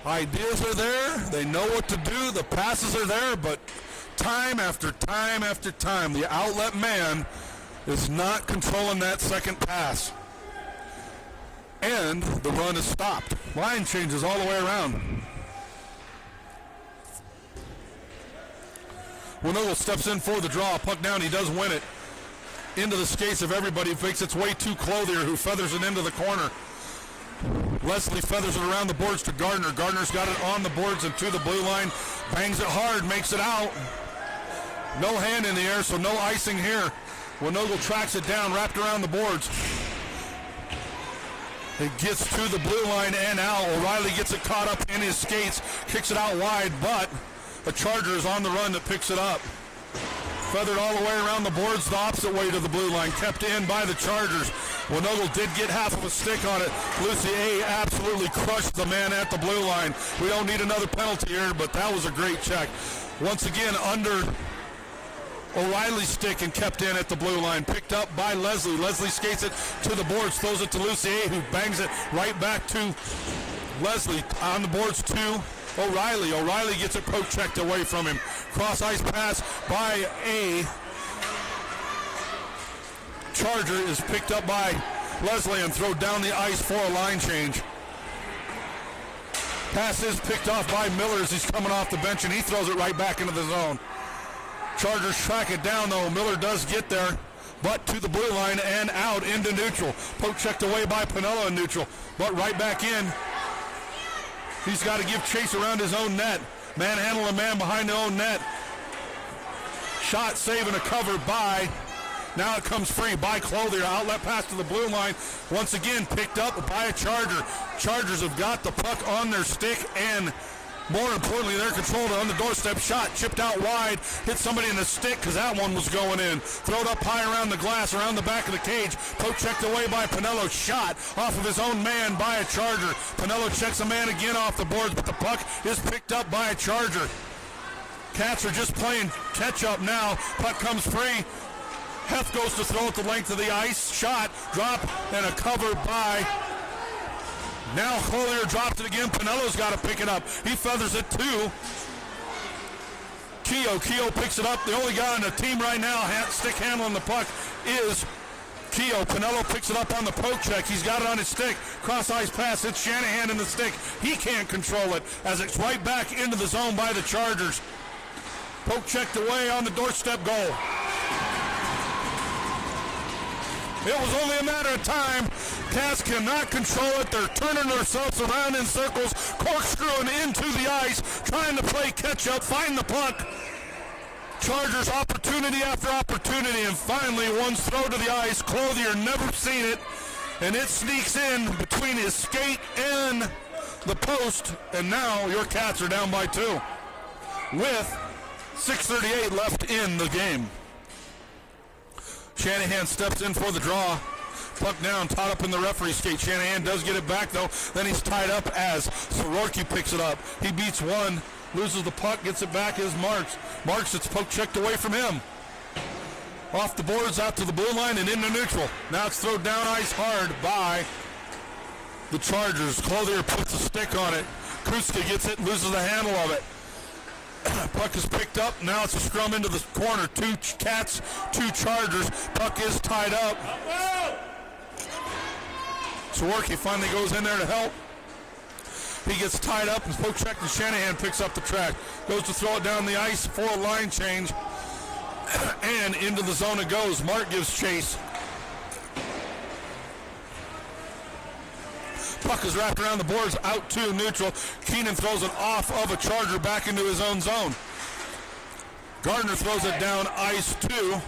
Ideas are there. They know what to do. The passes are there, but time after time after time, the outlet man is not controlling that second pass. And the run is stopped. Line changes all the way around. Winogel steps in for the draw. Puck down. He does win it. Into the skates of everybody. Makes its way to Clothier, who feathers it into the corner. Leslie feathers it around the boards to Gardner. Gardner's got it on the boards and to the blue line. Bangs it hard. Makes it out. No hand in the air, so no icing here. Winogel tracks it down, wrapped around the boards. It gets to the blue line and out. O'Reilly gets it caught up in his skates, kicks it out wide, but a Charger is on the run that picks it up. Feathered all the way around the boards the opposite way to the blue line, kept in by the Chargers. Winogel did get half of a stick on it. Lucier absolutely crushed the man at the blue line. We don't need another penalty here, but that was a great check. Once again, under O'Reilly's stick and kept in at the blue line. Picked up by Leslie. Leslie skates it to the boards, throws it to Lucier, who bangs it right back to Leslie. On the boards to O'Reilly. O'Reilly gets it poke checked away from him. Cross ice pass by a Charger is picked up by Leslie and thrown down the ice for a line change. Pass is picked off by Miller as he's coming off the bench, and he throws it right back into the zone. Chargers track it down, though. Miller does get there, but to the blue line and out into neutral. Poke checked away by Pinello in neutral, but right back in. He's got to give chase around his own net. Manhandle a man behind the own net. Shot, save, and a cover by. Now it comes free by Clothier. Outlet pass to the blue line. Once again picked up by a Charger. Chargers have got the puck on their stick, and more importantly, they're controlled on the doorstep. Shot chipped out wide, hit somebody in the stick because that one was going in. Thrown up high around the glass, around the back of the cage. Poke checked away by Pinello. Shot off of his own man by a Charger. Pinello checks a man again off the boards, but the puck is picked up by a Charger. Cats are just playing catch up now. Puck comes free. Heth goes to throw it the length of the ice. Shot, drop, and a cover by. Now Collier drops it again. Pinello's got to pick it up. He feathers it to Keogh. Keogh picks it up. The only guy on the team right now stick handling the puck is Keogh. Pinello picks it up on the poke check. He's got it on his stick. Cross ice pass. It's Shanahan in the stick. He can't control it as it's right back into the zone by the Chargers. Poke checked away on the doorstep goal. It was only a matter of time. Cats cannot control it. They're turning themselves around in circles, corkscrewing into the ice, trying to play catch-up, find the puck. Chargers opportunity after opportunity, and finally one's throw to the ice. Clothier never seen it, and it sneaks in between his skate and the post, and now your Cats are down by 2 with 6:38 left in the game. Shanahan steps in for the draw. Puck down, tied up in the referee skate. Shanahan does get it back, though. Then he's tied up as Sororki picks it up. He beats one, loses the puck, gets it back as Marks. Marks, it's poke checked away from him. Off the boards, out to the blue line, and into neutral. Now it's thrown down ice hard by the Chargers. Clothier puts a stick on it. Kuska gets it, loses the handle of it. Puck is picked up. Now it's a scrum into the corner. 2 Cats, 2 Chargers. Puck is tied up. Sororki finally goes in there to help. He gets tied up and poke checked, and Shanahan picks up the track. Goes to throw it down the ice for a line change. And into the zone it goes. Mark gives chase. Puck is wrapped around the boards, out to neutral. Keenan throws it off of a Charger back into his own zone. Gardner throws it down ice 2.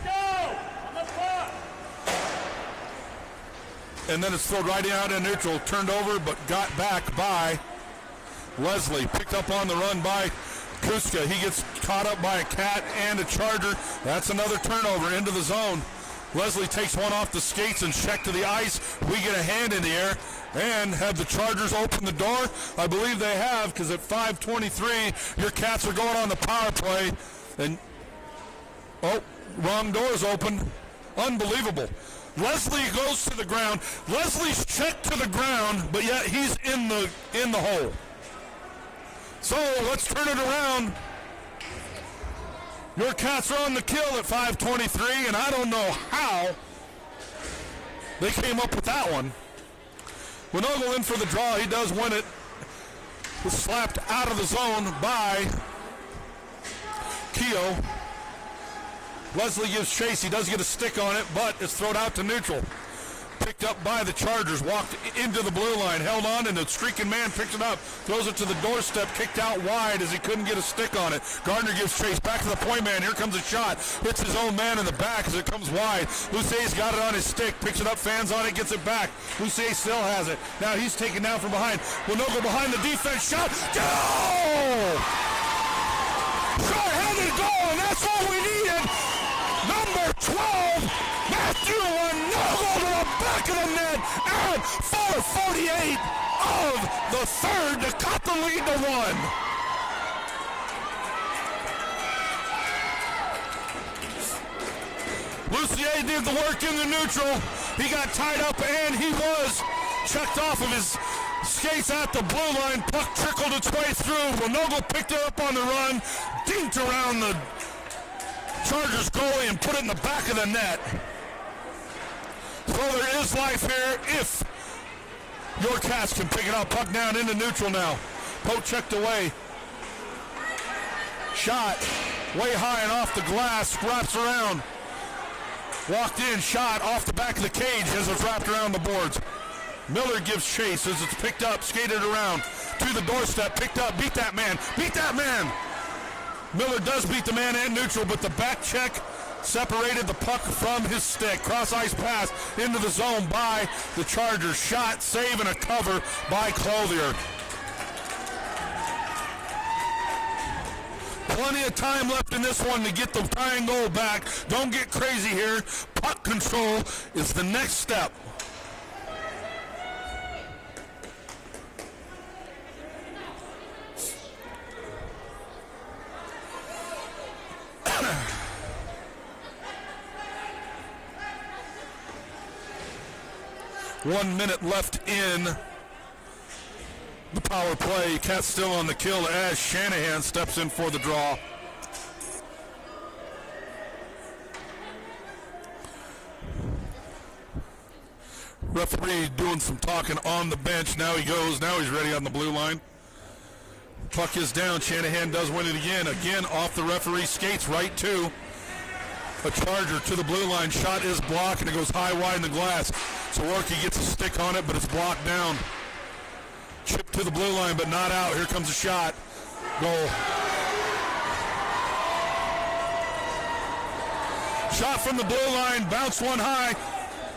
And then it's thrown right out in neutral. Turned over, but got back by Leslie. Picked up on the run by Kuska. He gets caught up by a Cat and a Charger. That's another turnover into the zone. Leslie takes one off the skates and check to the ice. We get a hand in the air. And have the Chargers open the door? I believe they have, because at 5:23, your Cats are going on the power play. And, oh, wrong door's open. Unbelievable. Leslie goes to the ground. Leslie's checked to the ground, but yet he's in the hole. So let's turn it around. Your Cats are on the kill at 5:23, and I don't know how they came up with that one. Winogle in for the draw. He does win it. Was slapped out of the zone by Keogh. Leslie gives chase. He does get a stick on it, but it's thrown out to neutral. Picked up by the Chargers. Walked into the blue line. Held on, and the streaking man picks it up. Throws it to the doorstep. Kicked out wide as he couldn't get a stick on it. Gardner gives chase. Back to the point man. Here comes a shot. Hits his own man in the back as it comes wide. Lucier's got it on his stick. Picks it up. Fans on it. Gets it back. Lucier still has it. Now he's taken down from behind. Winogle behind the defense. Shot. Goal! Short-handed goal, and that's all we needed. Number 12, Matthew Winogle to the back of the net at 4:48 of the third to cut the lead to 1. Lucier did the work in the neutral. He got tied up and he was checked off of his skates at the blue line. Puck trickled its way through. Winogle picked it up on the run, dinked around the Chargers goalie and put it in the back of the net. So there is life here if your Cats can pick it up. Puck down into neutral now. Poke checked away. Shot way high and off the glass. Wraps around. Walked in, shot off the back of the cage as it's wrapped around the boards. Miller gives chase as it's picked up, skated around to the doorstep, picked up, beat that man, beat that man. Miller does beat the man and neutral, but the back check separated the puck from his stick. Cross ice pass into the zone by the Chargers. Shot, save, and a cover by Clothier. Plenty of time left in this one to get the tying goal back. Don't get crazy here. Puck control is the next step. One minute left in the power play. Cats still on the kill as Shanahan steps in for the draw. Referee doing some talking on the bench. Now he goes. Now he's ready on the blue line. Puck is down. Shanahan does win it again. Again off the referee skates right to a Charger to the blue line. Shot is blocked and it goes high wide in the glass. Sororki gets a stick on it, but it's blocked down. Chip to the blue line, but not out. Here comes a shot. Goal. Shot from the blue line, bounced one high.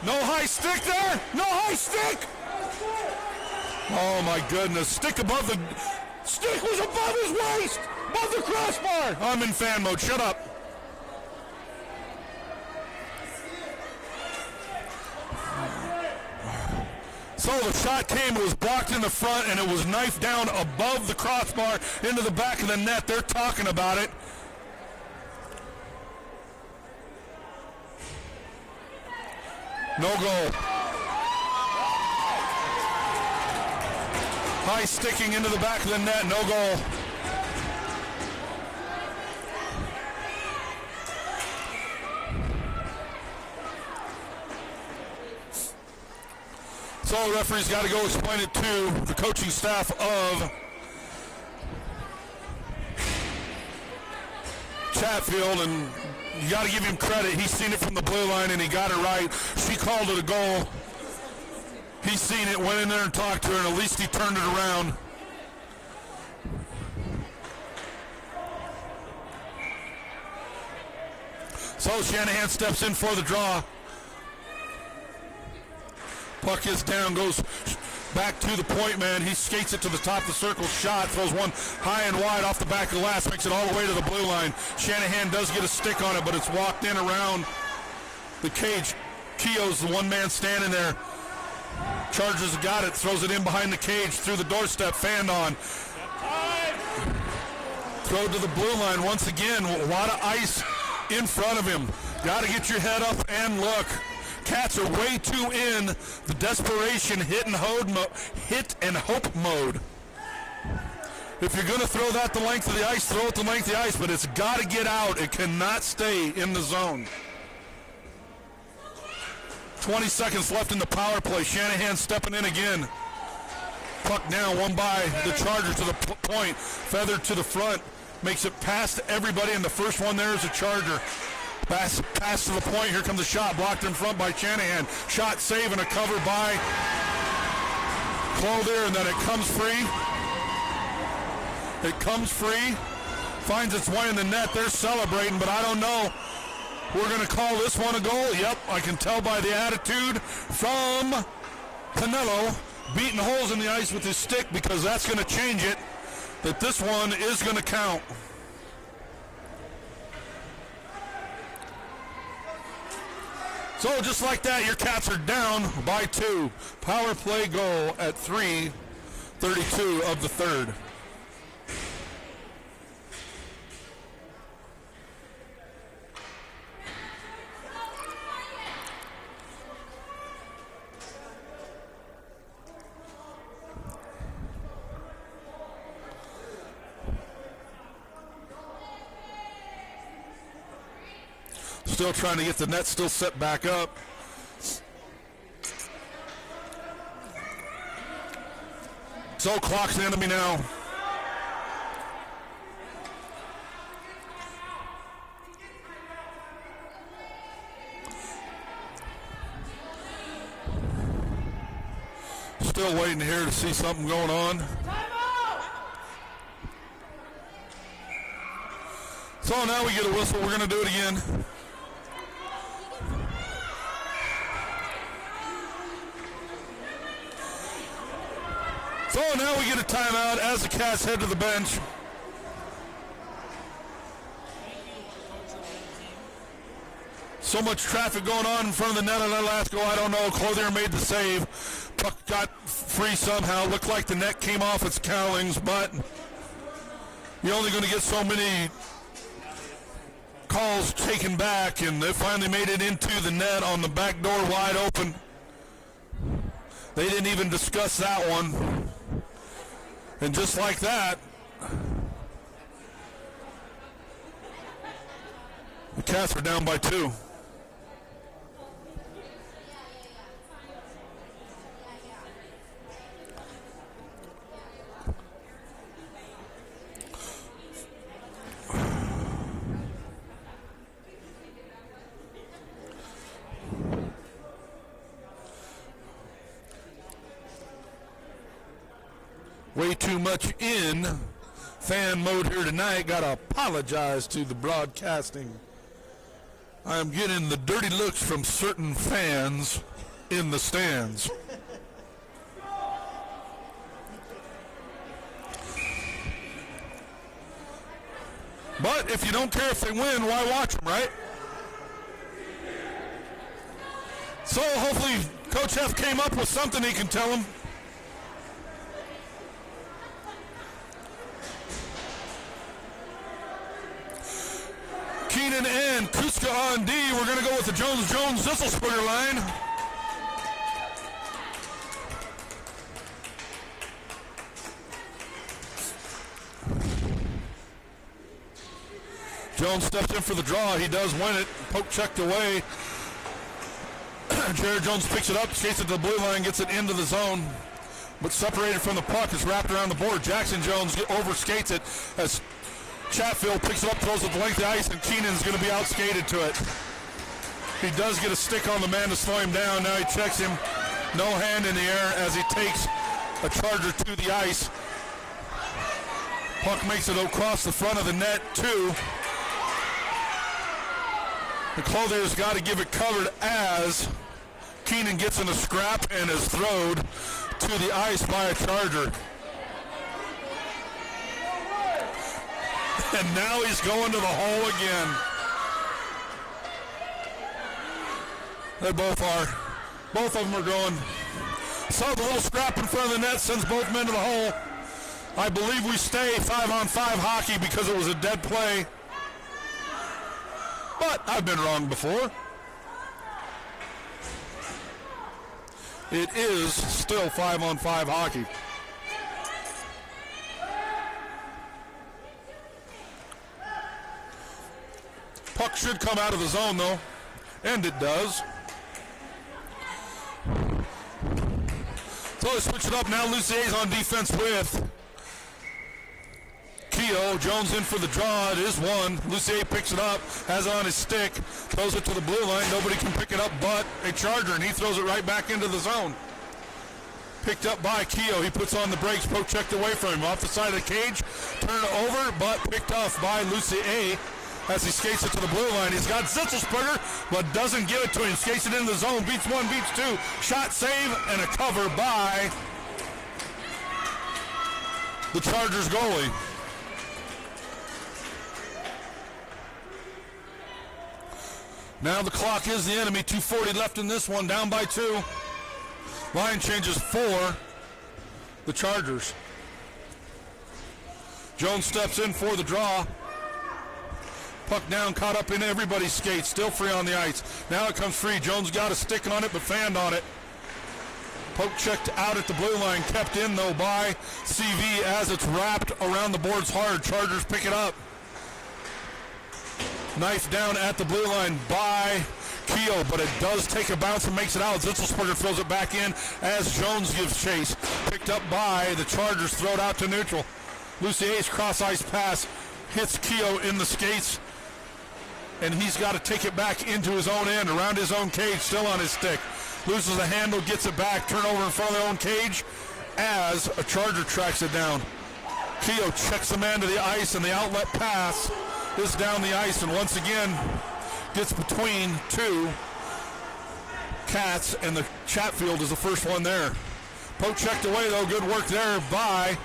No high stick there. No high stick. Oh my goodness. Stick was above his waist. Above the crossbar. I'm in fan mode. Shut up. So the shot came, it was blocked in the front, and it was knifed down above the crossbar into the back of the net. They're talking about it. No goal. High sticking into the back of the net, no goal. So the referee's got to go explain it to the coaching staff of Chatfield, and you got to give him credit. He's seen it from the blue line, and he got it right. She called it a goal. He's seen it, went in there and talked to her, and at least he turned it around. So Shanahan steps in for the draw. Puck is down, goes back to the point man. He skates it to the top of the circle. Shot, throws one high and wide off the back of the glass, makes it all the way to the blue line. Shanahan does get a stick on it, but it's walked in around the cage. Keogh's the one man standing there. Chargers got it, throws it in behind the cage, through the doorstep, fanned on. Throw to the blue line once again. A lot of ice in front of him. Got to get your head up and look. Cats are way too in the desperation hit and hope mode. If you're going to throw that the length of the ice, throw it the length of the ice, but it's got to get out. It cannot stay in the zone. 20 seconds left in the power play. Shanahan stepping in again. Puck down, one by the Charger to the point. Feathered to the front. Makes it past everybody, and the first one there is a Charger. Pass to the point. Here comes the shot. Blocked in front by Shanahan. Shot, save, and a cover by Clothier, and then it comes free. It comes free. Finds its way in the net. They're celebrating, but I don't know. We're going to call this one a goal. Yep, I can tell by the attitude from Canelo beating holes in the ice with his stick, because that's going to change it, that this one is going to count. So just like that, your Cats are down by 2. Power play goal at 3:32 of the third. Still trying to get the net still set back up. So clock's the enemy now. Still waiting here to see something going on. So now we get a whistle. We're going to do it again. So now we get a timeout as the Cats head to the bench. So much traffic going on in front of the net on that last goal. I don't know. Clothier made the save. Puck got free somehow. Looked like the net came off its cowlings, but you're only going to get so many calls taken back, and they finally made it into the net on the back door wide open. They didn't even discuss that one. And just like that, the Cats are down by 2. Way too much in fan mode here tonight. Got to apologize to the broadcasting I am getting the dirty looks from certain fans in the stands. But if you don't care if they win, why watch them, right? So hopefully Coach F came up with something he can tell them. Keenan and Kuska on D. We're going to go with the Jones-Zisselsperger line. Jones steps in for the draw. He does win it. Poke checked away. Jared Jones picks it up, skates it to the blue line, gets it into the zone, but separated from the puck. It's wrapped around the board. Jackson Jones overskates it as Chatfield picks it up, throws it the length of the ice, and Keenan's going to be outskated to it. He does get a stick on the man to slow him down. Now he checks him. No hand in the air as he takes a Charger to the ice. Puck makes it across the front of the net, too. The Clothier's got to give it covered as Keenan gets in a scrap and is thrown to the ice by a Charger. And now he's going to the hole again. They both are. Both of them are going. So the little scrap in front of the net sends both men to the hole. I believe we stay 5-on-5 hockey because it was a dead play. But I've been wrong before. It is still 5-on-5 hockey. Puck should come out of the zone though, and it does. So they switch it up now. Lucier's on defense with Keogh. Jones in for the draw. It is one. Lucier picks it up, has it on his stick, throws it to the blue line. Nobody can pick it up but a Charger, and he throws it right back into the zone. Picked up by Keogh. He puts on the brakes. Poke checked away from him. Off the side of the cage. Turn it over, but picked off by Lucier as he skates it to the blue line. He's got Zisselsperger, but doesn't give it to him. Skates it into the zone. Beats one, beats two. Shot save and a cover by the Chargers goalie. Now the clock is the enemy. 2:40 left in this one. Down by 2. Line changes for the Chargers. Jones steps in for the draw. Puck down, caught up in everybody's skates. Still free on the ice. Now it comes free. Jones got a stick on it, but fanned on it. Poke checked out at the blue line. Kept in, though, by CV as it's wrapped around the boards hard. Chargers pick it up. Knife down at the blue line by Keogh, but it does take a bounce and makes it out. Zisselsperger throws it back in as Jones gives chase. Picked up by the Chargers, thrown out to neutral. Lucier's cross-ice pass hits Keogh in the skates, and he's got to take it back into his own end, around his own cage, still on his stick. Loses the handle, gets it back, turnover in front of their own cage as a Charger tracks it down. Keogh checks the man to the ice, and the outlet pass is down the ice, and once again gets between two Cats, and the Chatfield is the first one there. Poke checked away though. Good work there by.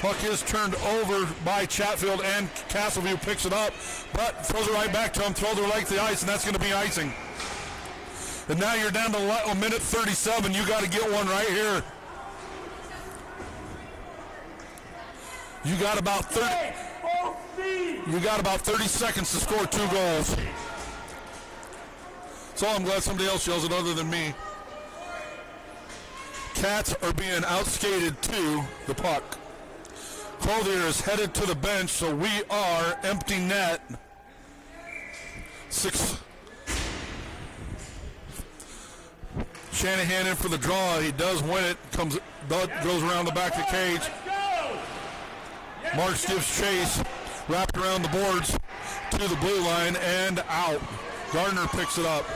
Puck is turned over by Chatfield, and Castleview picks it up, but throws it right back to him. Throws it like the ice, and that's going to be icing. And now you're down to a minute 37. You got to get one right here. You got about 30 seconds to score 2 goals. So I'm glad somebody else yells it other than me. Cats are being outskated to the puck. Clothier is headed to the bench, so we are empty net. 6. Shanahan in for the draw. He does win it. Goes around the back of the cage. Marks gives chase, wrapped around the boards to the blue line and out. Gardner picks it up.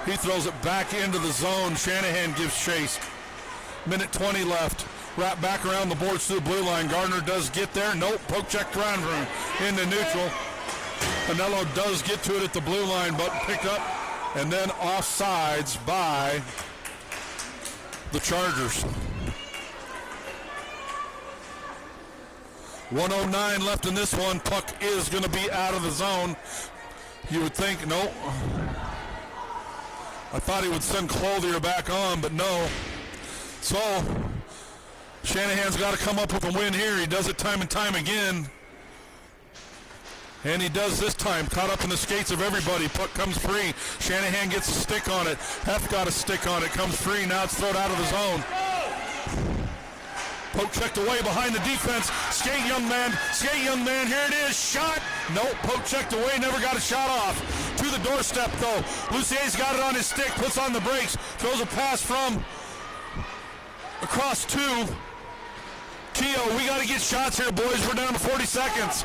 He throws it back into the zone. Shanahan gives chase. Minute 20 left. Wrapped back around the boards to the blue line. Gardner does get there. Nope. Poke checked around him into neutral. Anello does get to it at the blue line, but picked up and then offsides by the Chargers. 1:09 left in this one. Puck is going to be out of the zone. You would think, no. I thought he would send Clothier back on, but no. So, Shanahan's got to come up with a win here. He does it time and time again. And he does this time, caught up in the skates of everybody. Puck comes free. Shanahan gets a stick on it. Hef got a stick on it. Comes free. Now it's thrown out of the zone. Poke checked away behind the defense. Skate, young man. Skate, young man. Here it is. Shot. Nope. Poke checked away. Never got a shot off. To the doorstep, though. Lucier's got it on his stick. Puts on the brakes. Throws a pass from across to Keogh. We got to get shots here, boys. We're down to 40 seconds.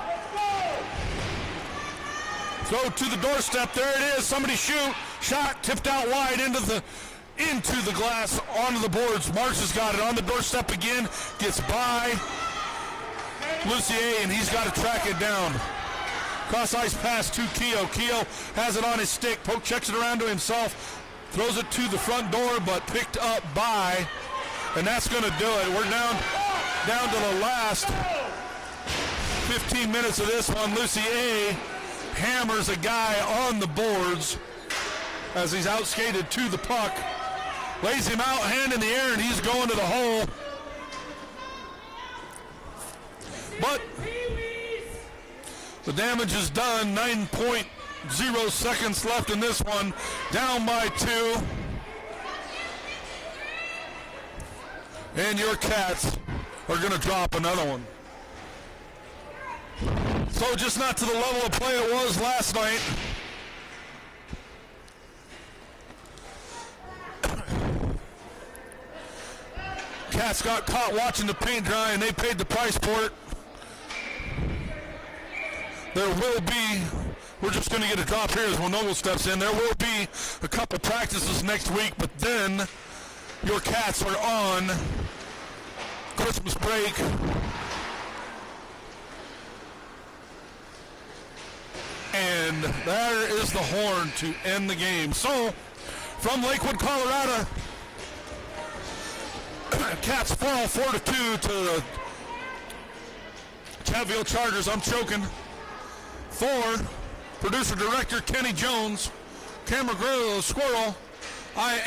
Throw to the doorstep. There it is. Somebody shoot. Shot. Tipped out wide into the glass, onto the boards. Marks has got it on the doorstep again. Gets by Lucier, and he's got to track it down. Cross-ice pass to Keogh. Keogh has it on his stick. Poke checks it around to himself. Throws it to the front door, but picked up by, and that's going to do it. We're down to the last 15 minutes of this one. Lucier hammers a guy on the boards as he's outskated to the puck. Lays him out, hand in the air, and he's going to the hole. But the damage is done. 9.0 seconds left in this one. Down by 2. And your Cats are going to drop another one. So just not to the level of play it was last night. Cats got caught watching the paint dry, and they paid the price for it. There will be, we're just going to get a drop here as Noble steps in. There will be a couple practices next week, but then your Cats are on Christmas break. And there is the horn to end the game. So, from Lakewood, Colorado, Cats fall 4-2 to the Chatfield Chargers. I'm choking. For producer-director Kenny Jones, camera girl Squirrel, I